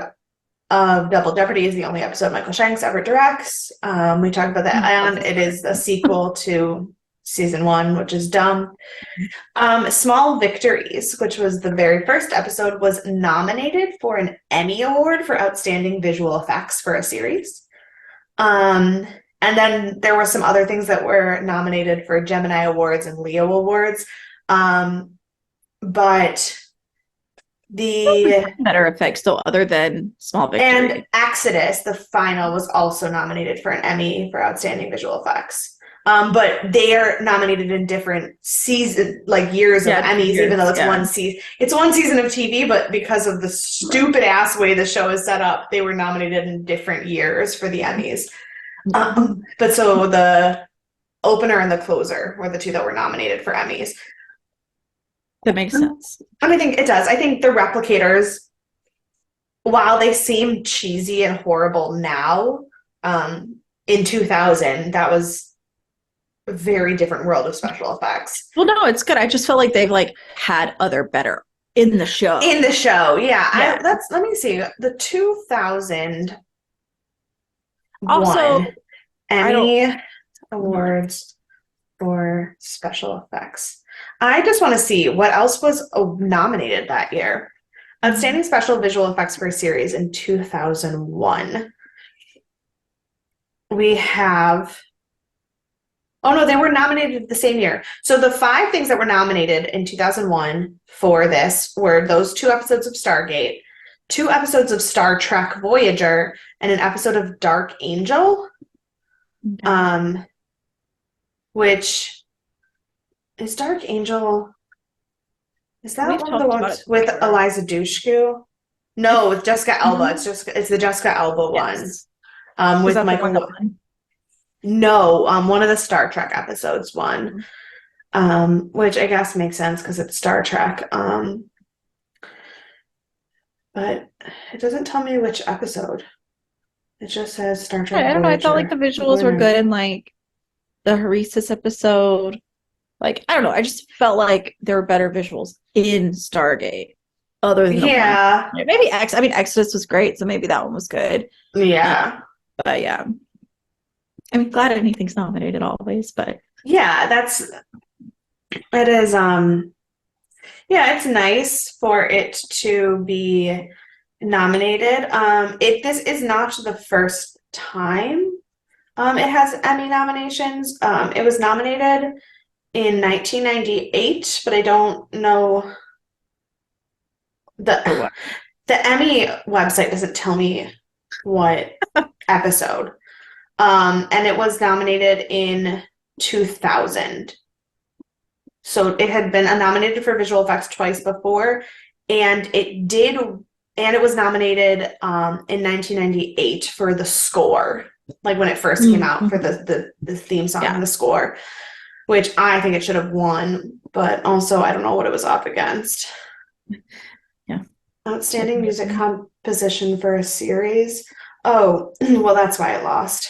of Double Jeopardy is the only episode Michael Shanks ever directs. We talked about that, and it is a sequel to season 1, which is dumb. Small Victories, which was the very first episode, was nominated for an Emmy Award for Outstanding Visual Effects for a series. And then there were some other things that were nominated for Gemini Awards and Leo Awards. But the better effects though other than Small Victory. And Exodus, the final, was also nominated for an Emmy for Outstanding Visual Effects. But they are nominated in different season, like years of Emmys, even though it's one season. It's one season of TV, but because of the stupid ass way the show is set up, they were nominated in different years for the Emmys. But so the opener and the closer were the two that were nominated for Emmys. That makes sense. And I think it does. I think the Replicators, while they seem cheesy and horrible now, in 2000, that was a very different world of special effects. Well, no, it's good. I just felt like they've like had other better in the show. In the show, yeah. Let me see. The 2000 also Emmy Awards for special effects. I just want to see what else was nominated that year. Outstanding Special Visual Effects for a Series in 2001. We have... Oh, no, they were nominated the same year. So the 5 things that were nominated in 2001 for this were those 2 episodes of Stargate, 2 episodes of Star Trek Voyager, and an episode of Dark Angel. Okay. Which is Dark Angel. Is that We've one of the talked about ones it with before. Eliza Dushku? No, with Jessica Alba. It's the Jessica Alba Yes. one. Is With that the one Michael. that won? No, one of the Star Trek episodes won. Which I guess makes sense because it's Star Trek. But it doesn't tell me which episode. It just says Star Trek I don't know. I thought like the Voyager. visuals were good in like the Heresis episode. Like, I don't know. I just felt like there were better visuals in Stargate other than the one. Yeah. Maybe Exodus was great, so maybe that one was good. Yeah. But yeah. I'm glad anything's nominated always, but Yeah, it is yeah, it's nice for it to be nominated. This is not the first time it has Emmy nominations. It was nominated in 1998, but I don't know the Emmy website doesn't tell me what episode. And it was nominated in 2000. So it had been nominated for visual effects twice before, and it was nominated in 1998 for the score, like when it first came out for the theme song and the score, which I think it should have won, but also I don't know what it was up against. Yeah. Outstanding music composition for a series. Oh, well, that's why it lost.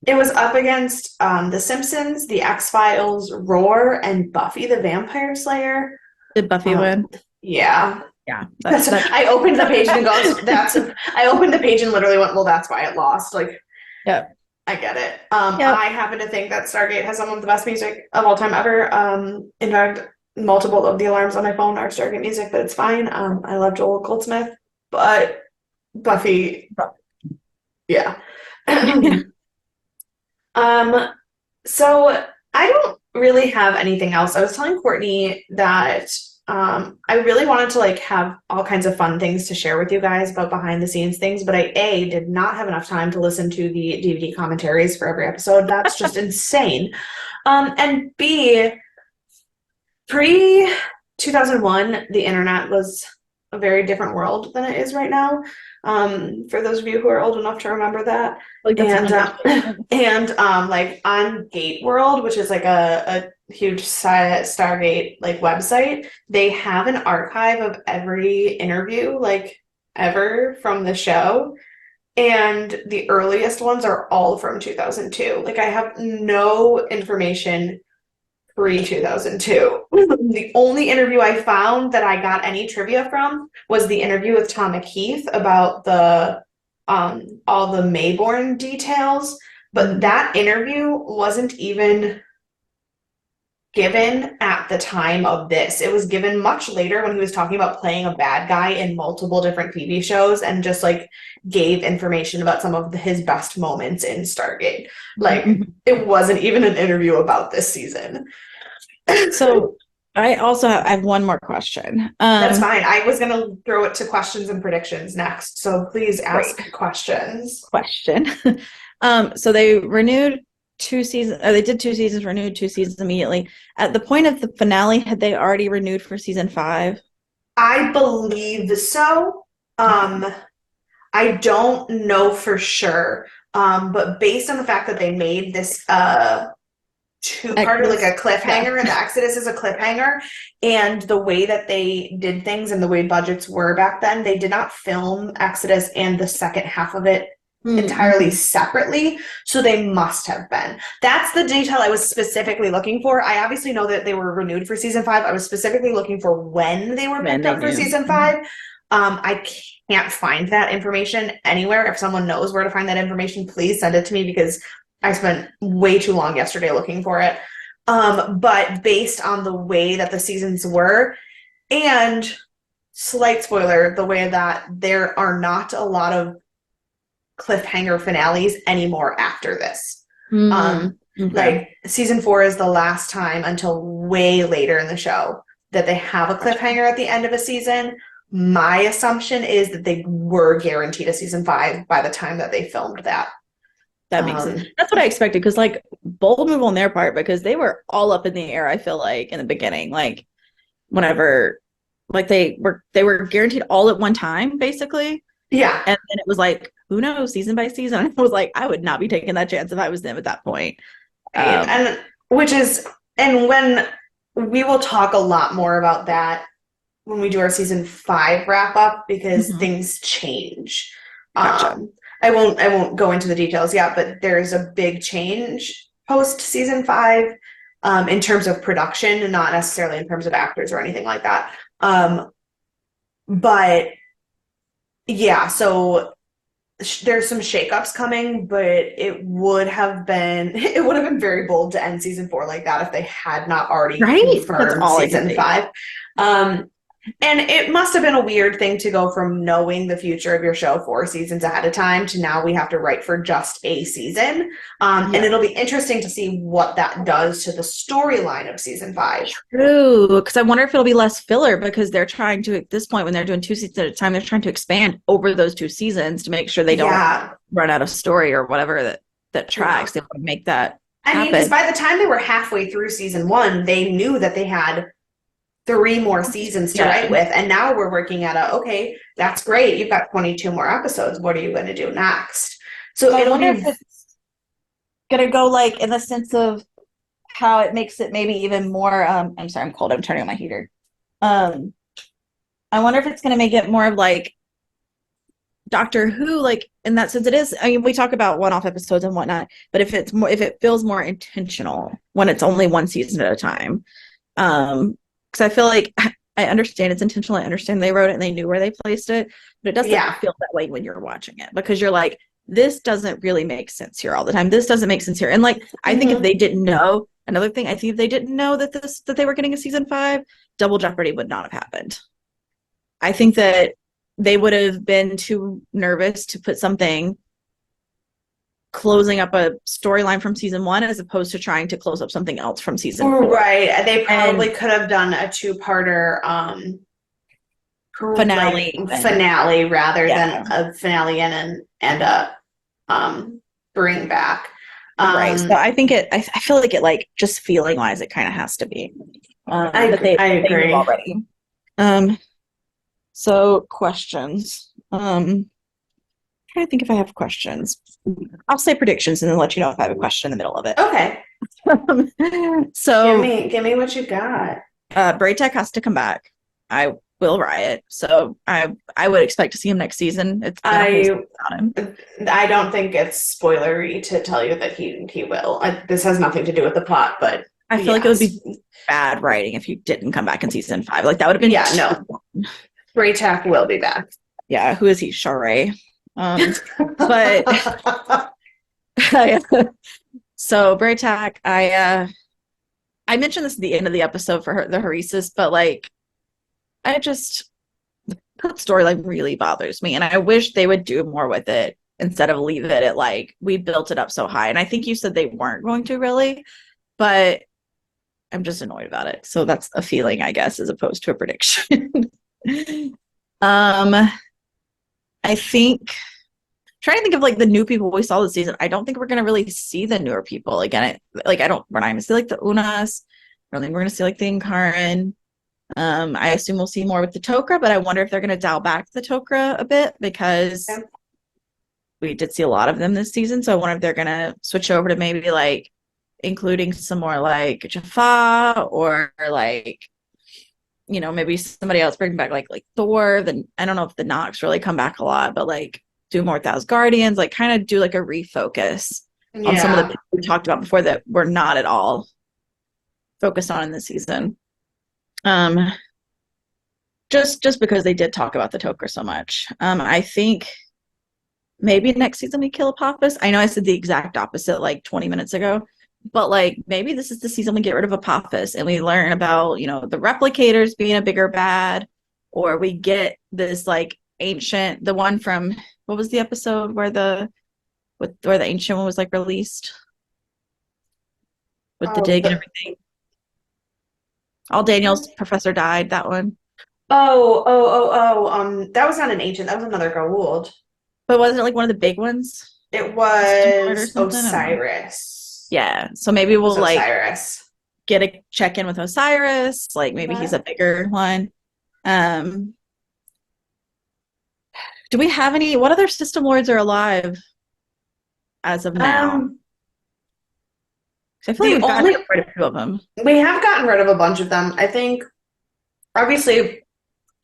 It was up against The Simpsons, The X-Files, Roar, and Buffy the Vampire Slayer. Did Buffy win? Yeah. Yeah. I opened the page and it goes, I opened the page and literally went, well, that's why it lost. Like, yeah. I get it. I happen to think that Stargate has some of the best music of all time ever. In fact, multiple of the alarms on my phone are Stargate music, but it's fine. I love Joel Goldsmith, but Buffy, yeah. So I don't really have anything else. I was telling Courtney that I really wanted to like have all kinds of fun things to share with you guys about behind the scenes things, but I did not have enough time to listen to the DVD commentaries for every episode. That's just insane. And B, pre 2001, the internet was a very different world than it is right now. For those of you who are old enough to remember that. Like Like on Gate World, which is like a huge Stargate like website, they have an archive of every interview like ever from the show, and the earliest ones are all from 2002. Like I have no information pre-2002. The only interview I found that I got any trivia from was the interview with Tom McKeith about the all the Mayborn details, but that interview wasn't even given at the time of this. It was given much later when he was talking about playing a bad guy in multiple different TV shows and just like gave information about some of his best moments in Stargate. Like it wasn't even an interview about this season. So I have one more question. That's fine. I was going to throw it to questions and predictions next. So please ask questions. So they renewed 2 seasons, or they did 2 seasons, renewed 2 seasons immediately. At the point of the finale, had they already renewed for season 5? I believe so. I don't know for sure. But based on the fact that they made this two-parter, like a cliffhanger, and the Exodus is a cliffhanger, and the way that they did things and the way budgets were back then, they did not film Exodus and the second half of it entirely separately, so they must have been. That's the detail I was specifically looking for. I obviously know that they were renewed for season 5. I was specifically looking for when they were picked up for season 5. I can't find that information anywhere. If someone knows where to find that information, please send it to me, because I spent way too long yesterday looking for it. But based on the way that the seasons were, and slight spoiler, the way that there are not a lot of cliffhanger finales anymore after this. Okay. Like season 4 is the last time until way later in the show that they have a cliffhanger at the end of a season. My assumption is that they were guaranteed a season 5 by the time that they filmed that. That makes sense. That's what I expected, because like bold move on their part, because they were all up in the air, I feel like, in the beginning. Like whenever like they were guaranteed all at one time, basically. Yeah. And then it was like, who knows, season by season. I was like, I would not be taking that chance if I was them at that point. And when we will talk a lot more about that when we do our season 5 wrap up, because things change. Gotcha. I won't go into the details yet, but there's a big change post season 5 in terms of production, and not necessarily in terms of actors or anything like that. But yeah, so there's some shakeups coming, but it would have been very bold to end season 4 like that if they had not already confirmed season 5. And it must have been a weird thing to go from knowing the future of your show 4 seasons ahead of time to now we have to write for just a season. And it'll be interesting to see what that does to the storyline of season 5. True, because I wonder if it'll be less filler, because they're trying to, at this point, when they're doing 2 seasons at a time, they're trying to expand over those 2 seasons to make sure they don't run out of story or whatever that tracks. They want to make that happen. I mean, because by the time they were halfway through season 1, they knew that they had 3 more seasons to write with, and now we're working at okay, that's great, you've got 22 more episodes, what are you going to do next? So I wonder if it's gonna go like in the sense of how it makes it maybe even more I'm sorry, I'm cold, I'm turning on my heater. I wonder if it's gonna make it more of like Doctor Who, like in that sense. It is, I mean, we talk about one-off episodes and whatnot, but if it feels more intentional when it's only 1 season at a time. Because I feel like I understand it's intentional. I understand they wrote it and they knew where they placed it, but it doesn't feel that way when you're watching it, because you're like, this doesn't really make sense here all the time. This doesn't make sense here. And like, I think if they didn't know, another thing, I think if they didn't know that they were getting a season 5, Double Jeopardy would not have happened. I think that they would have been too nervous to put something closing up a storyline from season 1 as opposed to trying to close up something else from season 4. Right. They probably could have done a 2-parter finale rather than a finale and a bring back. Right. So I think I feel like it, like, just feeling wise, it kind of has to be. I agree already. So questions. Trying to think if I have questions. I'll say predictions and then let you know if I have a question in the middle of it. Okay. So give me what you got. Braytech has to come back. I will riot. So I would expect to see him next season. I don't think it's spoilery to tell you that he will. This has nothing to do with the plot, but I feel like it would be bad writing if you didn't come back in season 5. Like that would have been no. Braytech will be back. Yeah, who is he? Sharay. But so Braytech, I mentioned this at the end of the episode for the Heresis, but like that storyline really bothers me, and I wish they would do more with it instead of leave it at like, we built it up so high. And I think you said they weren't going to really, but I'm just annoyed about it. So that's a feeling, I guess, as opposed to a prediction. I think, trying to think of like the new people we saw this season. I don't think we're gonna really see the newer people again. We're not gonna see like the Unas. I don't think we're gonna see like the Inkaran. I assume we'll see more with the Tok'ra, but I wonder if they're gonna dial back the Tok'ra a bit, because we did see a lot of them this season. So I wonder if they're gonna switch over to maybe like including some more like Jaffa, or like, you know, maybe somebody else bring back like Thor. Then I don't know if the Nox really come back a lot, but like do more with those Guardians, like kind of do like a refocus on some of the people we talked about before that we're not at all focused on in this season. Just because they did talk about the Tok'ra so much. I think maybe next season we kill Apophis. I know I said the exact opposite like 20 minutes ago, but like maybe this is the season we get rid of Apophis and we learn about, the replicators being a bigger bad, or we get this like ancient, the one from what was the episode where where the ancient one was like released with the Oh, dig and everything. All Daniel's professor died, that one. that was not an ancient, that was another Goa'uld. But wasn't it like one of the big ones? It Or was something? I don't know. Osiris. Yeah. So maybe It was we'll like Osiris. get a check in with Osiris. Like maybe he's Okay. a bigger one. Um, do we have what other system lords are alive as of now? Um, 'Cause I feel like the we've only gotten quite a few of them. we have gotten rid of a bunch of them. I think obviously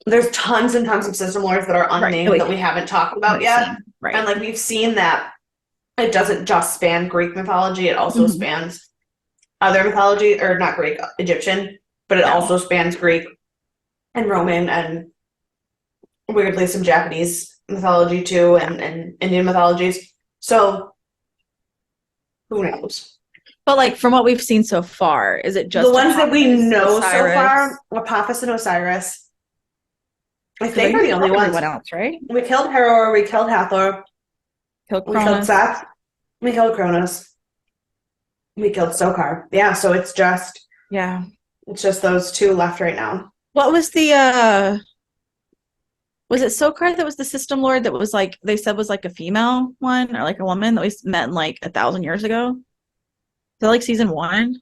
there's tons and tons of system lords that are unnamed that we haven't talked about yet. Right. And like we've seen that it doesn't just span Greek mythology, it also spans other mythology, or not Greek, Egyptian, but it also spans Greek and Roman and weirdly some Japanese mythology too, and Indian mythologies. So who knows? But like from what we've seen so far, is it just The ones that we know Osiris? so far, Apophis and Osiris, I So think are the only ones. Everyone else, right? We killed Heror, we killed Hathor, Killed we killed Cronus. Seth, we killed Cronus, we killed Sokar. Yeah, so it's just those two left right now. What was was it Sokar that was the system lord that was like they said was like a female one or like a woman that we met in like 1,000 years ago? Is that like season 1?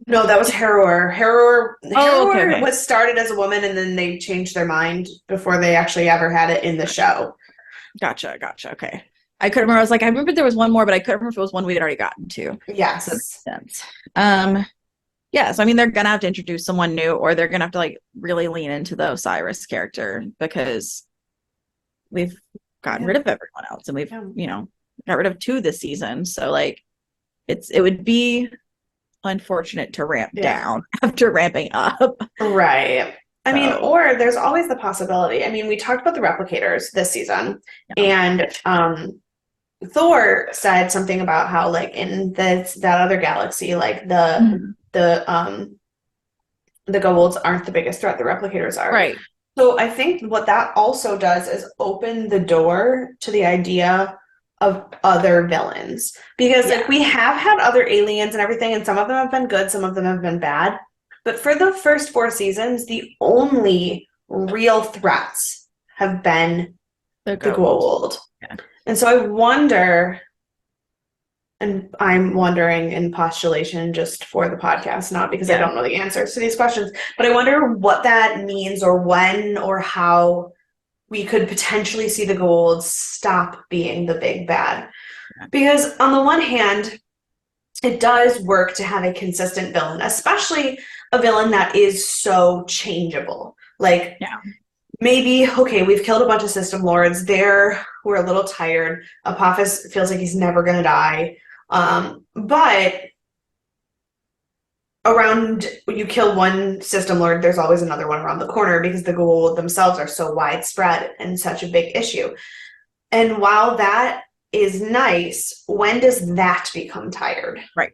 No, that was Heror. Heror okay. was started as a woman and then they changed their mind before they actually ever had it in the show. Gotcha. Okay. I couldn't remember. I was like, I remember there was one more, but I couldn't remember if it was one we had already gotten to. Yes. So that makes sense. Yeah, so I mean they're gonna have to introduce someone new, or they're gonna have to like really lean into the Osiris character because we've gotten rid of everyone else and we've got rid of 2 this season. So like it would be unfortunate to ramp down after ramping up. Right. I mean, or there's always the possibility. I mean, we talked about the replicators this season, and Thor said something about how like in that other galaxy, like the Goa'ulds aren't the biggest threat, the replicators are. Right. So I think what that also does is open the door to the idea of other villains, because like we have had other aliens and everything, and some of them have been good, some of them have been bad, but for the first 4 seasons the only real threats have been the Goa'uld. And so I wonder, and I'm wondering in postulation just for the podcast, not because I don't know the answers to these questions, but I wonder what that means, or when or how we could potentially see the Goa'ulds stop being the big bad. Because on the one hand, it does work to have a consistent villain, especially a villain that is so changeable. Like, maybe, okay, we've killed a bunch of system lords. We're a little tired. Apophis feels like he's never going to die. But around, when you kill one system lord, there's always another one around the corner, because the Goa'uld themselves are so widespread and such a big issue. And while that is nice, when does that become tired? Right.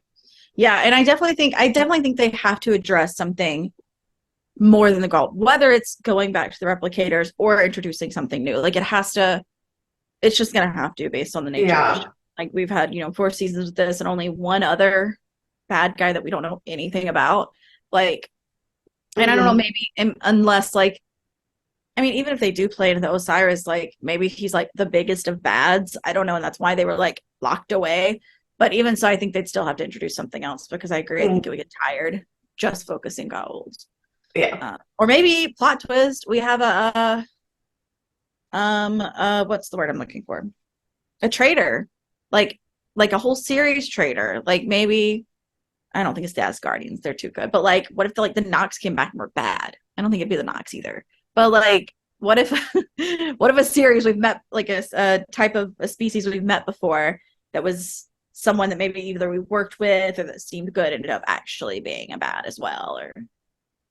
Yeah, and I definitely think they have to address something more than the Goa'uld, whether it's going back to the replicators or introducing something new. Like it's just gonna have to, based on the nature of the show. Like we've had 4 seasons of this and only one other bad guy that we don't know anything about. Like, and I don't know, maybe unless like, I mean, even if they do play into the Osiris, like maybe he's like the biggest of bads. I don't know, and that's why they were like locked away. But even so, I think they'd still have to introduce something else, because I agree. I think it would get tired just focusing Goa'ulds. Yeah. Or maybe plot twist. We have what's the word I'm looking for? A traitor, like a whole series traitor. Like maybe, I don't think it's the Asgardians. They're too good. But like, what if the Nox came back and were bad? I don't think it'd be the Nox either. But like, what if a series we've met, like a type of a species we've met before, that was someone that maybe either we worked with or that seemed good, ended up actually being a bad as well, or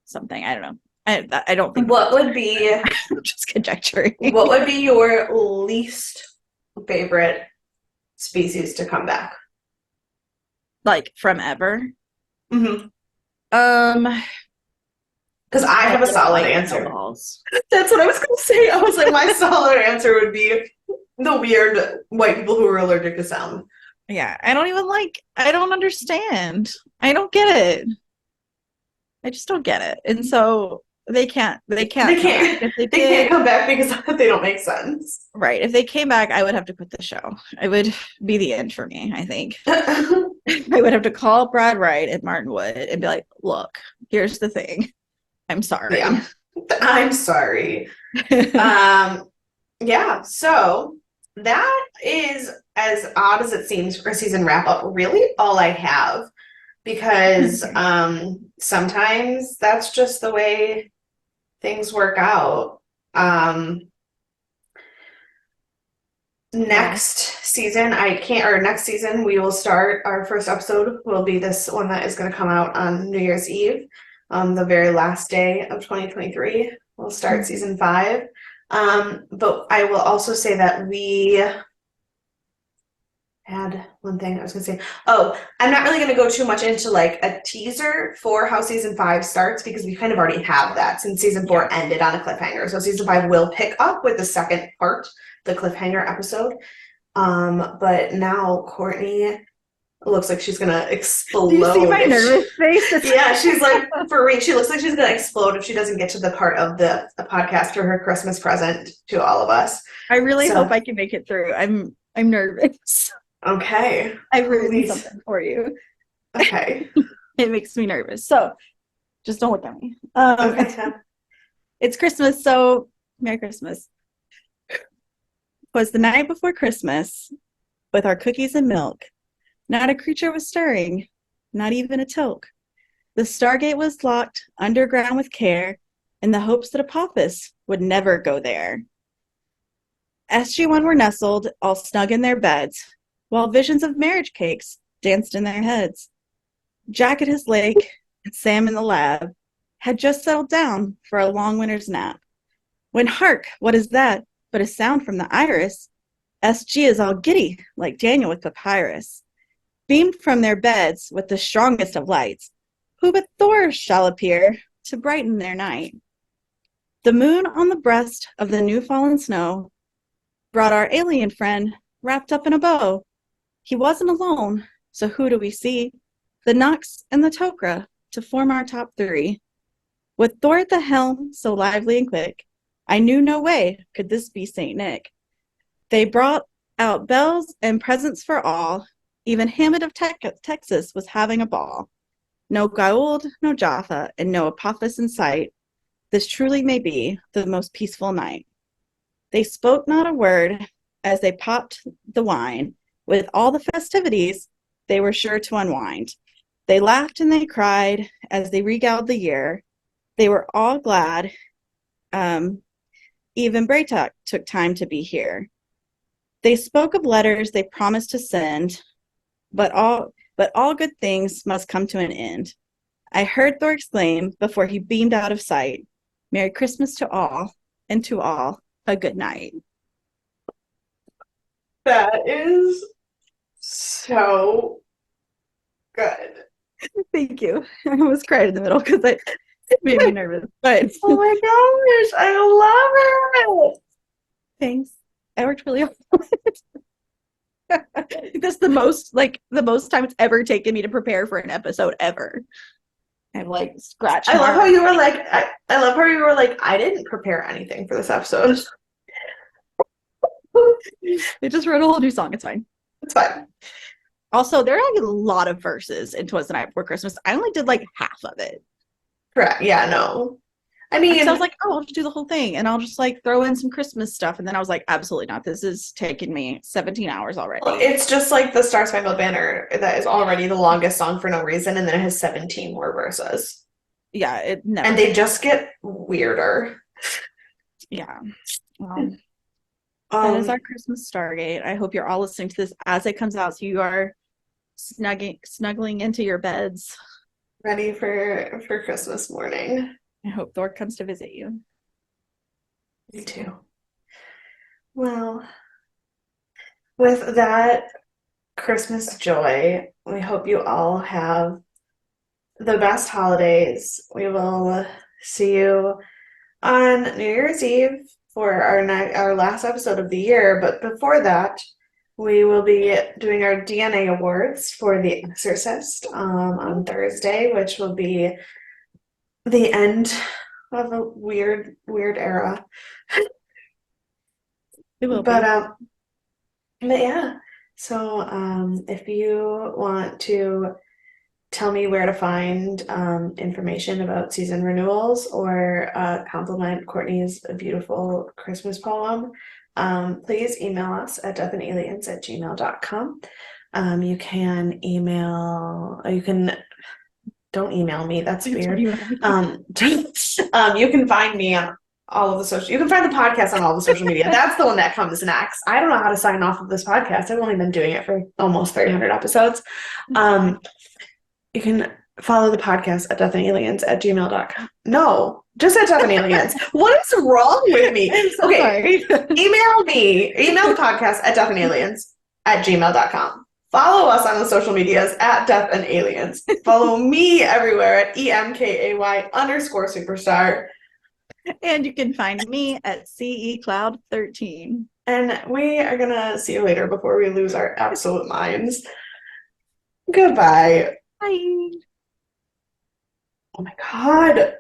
something. I don't know. I don't think. What would be just conjecturing? What would be your least favorite species to come back? like from ever. Mm-hmm. Um, Because I I have a don't solid like answer. snowballs. That's what I was going to say. I was like, my solid answer would be the weird white people who are allergic to sound. Yeah, I don't understand. I don't get it. I just don't get it. And so they They can't come back. can't. If they They can't did, come back because they don't make sense. right. If they came back, I would have to quit the show. It would be the end for me, I think. I would have to call Brad Wright and Martin Wood and be like, look, here's the thing. I'm sorry. Yeah, I'm sorry. Yeah, so that is, as odd as it seems for a season wrap up, really all I have because sometimes that's just the way things work out. Um, Yeah. next season, I can't, or next season, we will start our first episode, will be this one that is going to come out on New Year's Eve, the very last day of 2023. We'll start season 5. But I will also say that we had one thing I was gonna say. Oh, I'm not really gonna go too much into like a teaser for how season 5 starts because we kind of already have that since season 4 ended on a cliffhanger. So season 5 will pick up with the second part, the cliffhanger episode. But now Courtney looks like she's gonna explode. Do you see my nervous face? Yeah, she's like, for real, she looks like she's gonna explode if she doesn't get to the part of the podcast for her Christmas present to all of us. I really So, hope I can make it through. I'm nervous. okay. I've written Please. something for you. Okay. It makes me nervous. So just don't look at me. Okay. It's Christmas, so Merry Christmas. It was the night before Christmas with our cookies and milk. Not a creature was stirring, not even a Teal'c. The Stargate was locked underground with care in the hopes that Apophis would never go there. SG-1 were nestled, all snug in their beds, while visions of marriage cakes danced in their heads. Jack at his lake and Sam in the lab had just settled down for a long winter's nap. When hark, what is that but a sound from the iris? SG is all giddy, like Daniel with papyrus. Beamed from their beds with the strongest of lights, who but Thor shall appear to brighten their night? The moon on the breast of the new fallen snow brought our alien friend wrapped up in a bow. He wasn't alone, so who do we see? The Nox and the Tok'ra to form our top 3. With Thor at the helm, so lively and quick, I knew no way could this be Saint Nick. They brought out bells and presents for all. Even Hammond of Texas was having a ball. No Goa'uld, no Jaffa, and no Apophis in sight. This truly may be the most peaceful night. They spoke not a word as they popped the wine. With all the festivities, they were sure to unwind. They laughed and they cried as they regaled the year. They were all glad. Even Braytuck took time to be here. They spoke of letters they promised to send, but all good things must come to an end. I heard Thor exclaim before he beamed out of sight, Merry Christmas to all, and to all a good night. That is so good. Thank you. I almost cried in the middle because it made me nervous. But Oh my gosh, I love it. thanks. I worked really hard. That's the most time it's ever taken me to prepare for an episode ever. I've like scratched. I love how you were like, I love how you were like, I didn't prepare anything for this episode. They just wrote a whole new song. It's fine. It's fine. Also, there are like a lot of verses in "Twas the Night Before Christmas." I only did like half of it. Correct. Yeah, no. I mean, So I was like, oh, I'll just do the whole thing and I'll just like throw in some Christmas stuff. And then I was like, absolutely not. This is taking me 17 hours already. it's just like the Star Spangled Banner that is already the longest song for no reason, and then it has 17 more verses. Yeah, it never. And they just get weirder. Yeah. Well, that is our Christmas Stargate. I hope you're all listening to this as it comes out, so you are snuggling into your beds, ready for Christmas morning. I hope Thor comes to visit you. Me too. Well, with that Christmas joy. We hope you all have the best holidays. We will see you on New Year's Eve for our last episode of the year. But before that, we will be doing our DNA awards for The Exorcist on Thursday, which will be the end of a weird era. It will But yeah. So if you want to tell me where to find information about season renewals or compliment Courtney's beautiful Christmas poem, please email us at deathandaliens@gmail.com. You can don't email me, that's weird. You can find me on you can find the podcast on all the social media. That's the one that comes next. I don't know how to sign off of this podcast. I've only been doing it for almost 300 episodes. You can follow the podcast at deathandaliens@gmail.com. No, just at deathandaliens. What is wrong with me? Okay, email the podcast at deathandaliens@gmail.com. Follow us on the social medias at deathandaliens. Follow me everywhere at EMKAY_superstar. And you can find me at CECloud13. And we are going to see you later before we lose our absolute minds. Goodbye. Bye. Oh my God.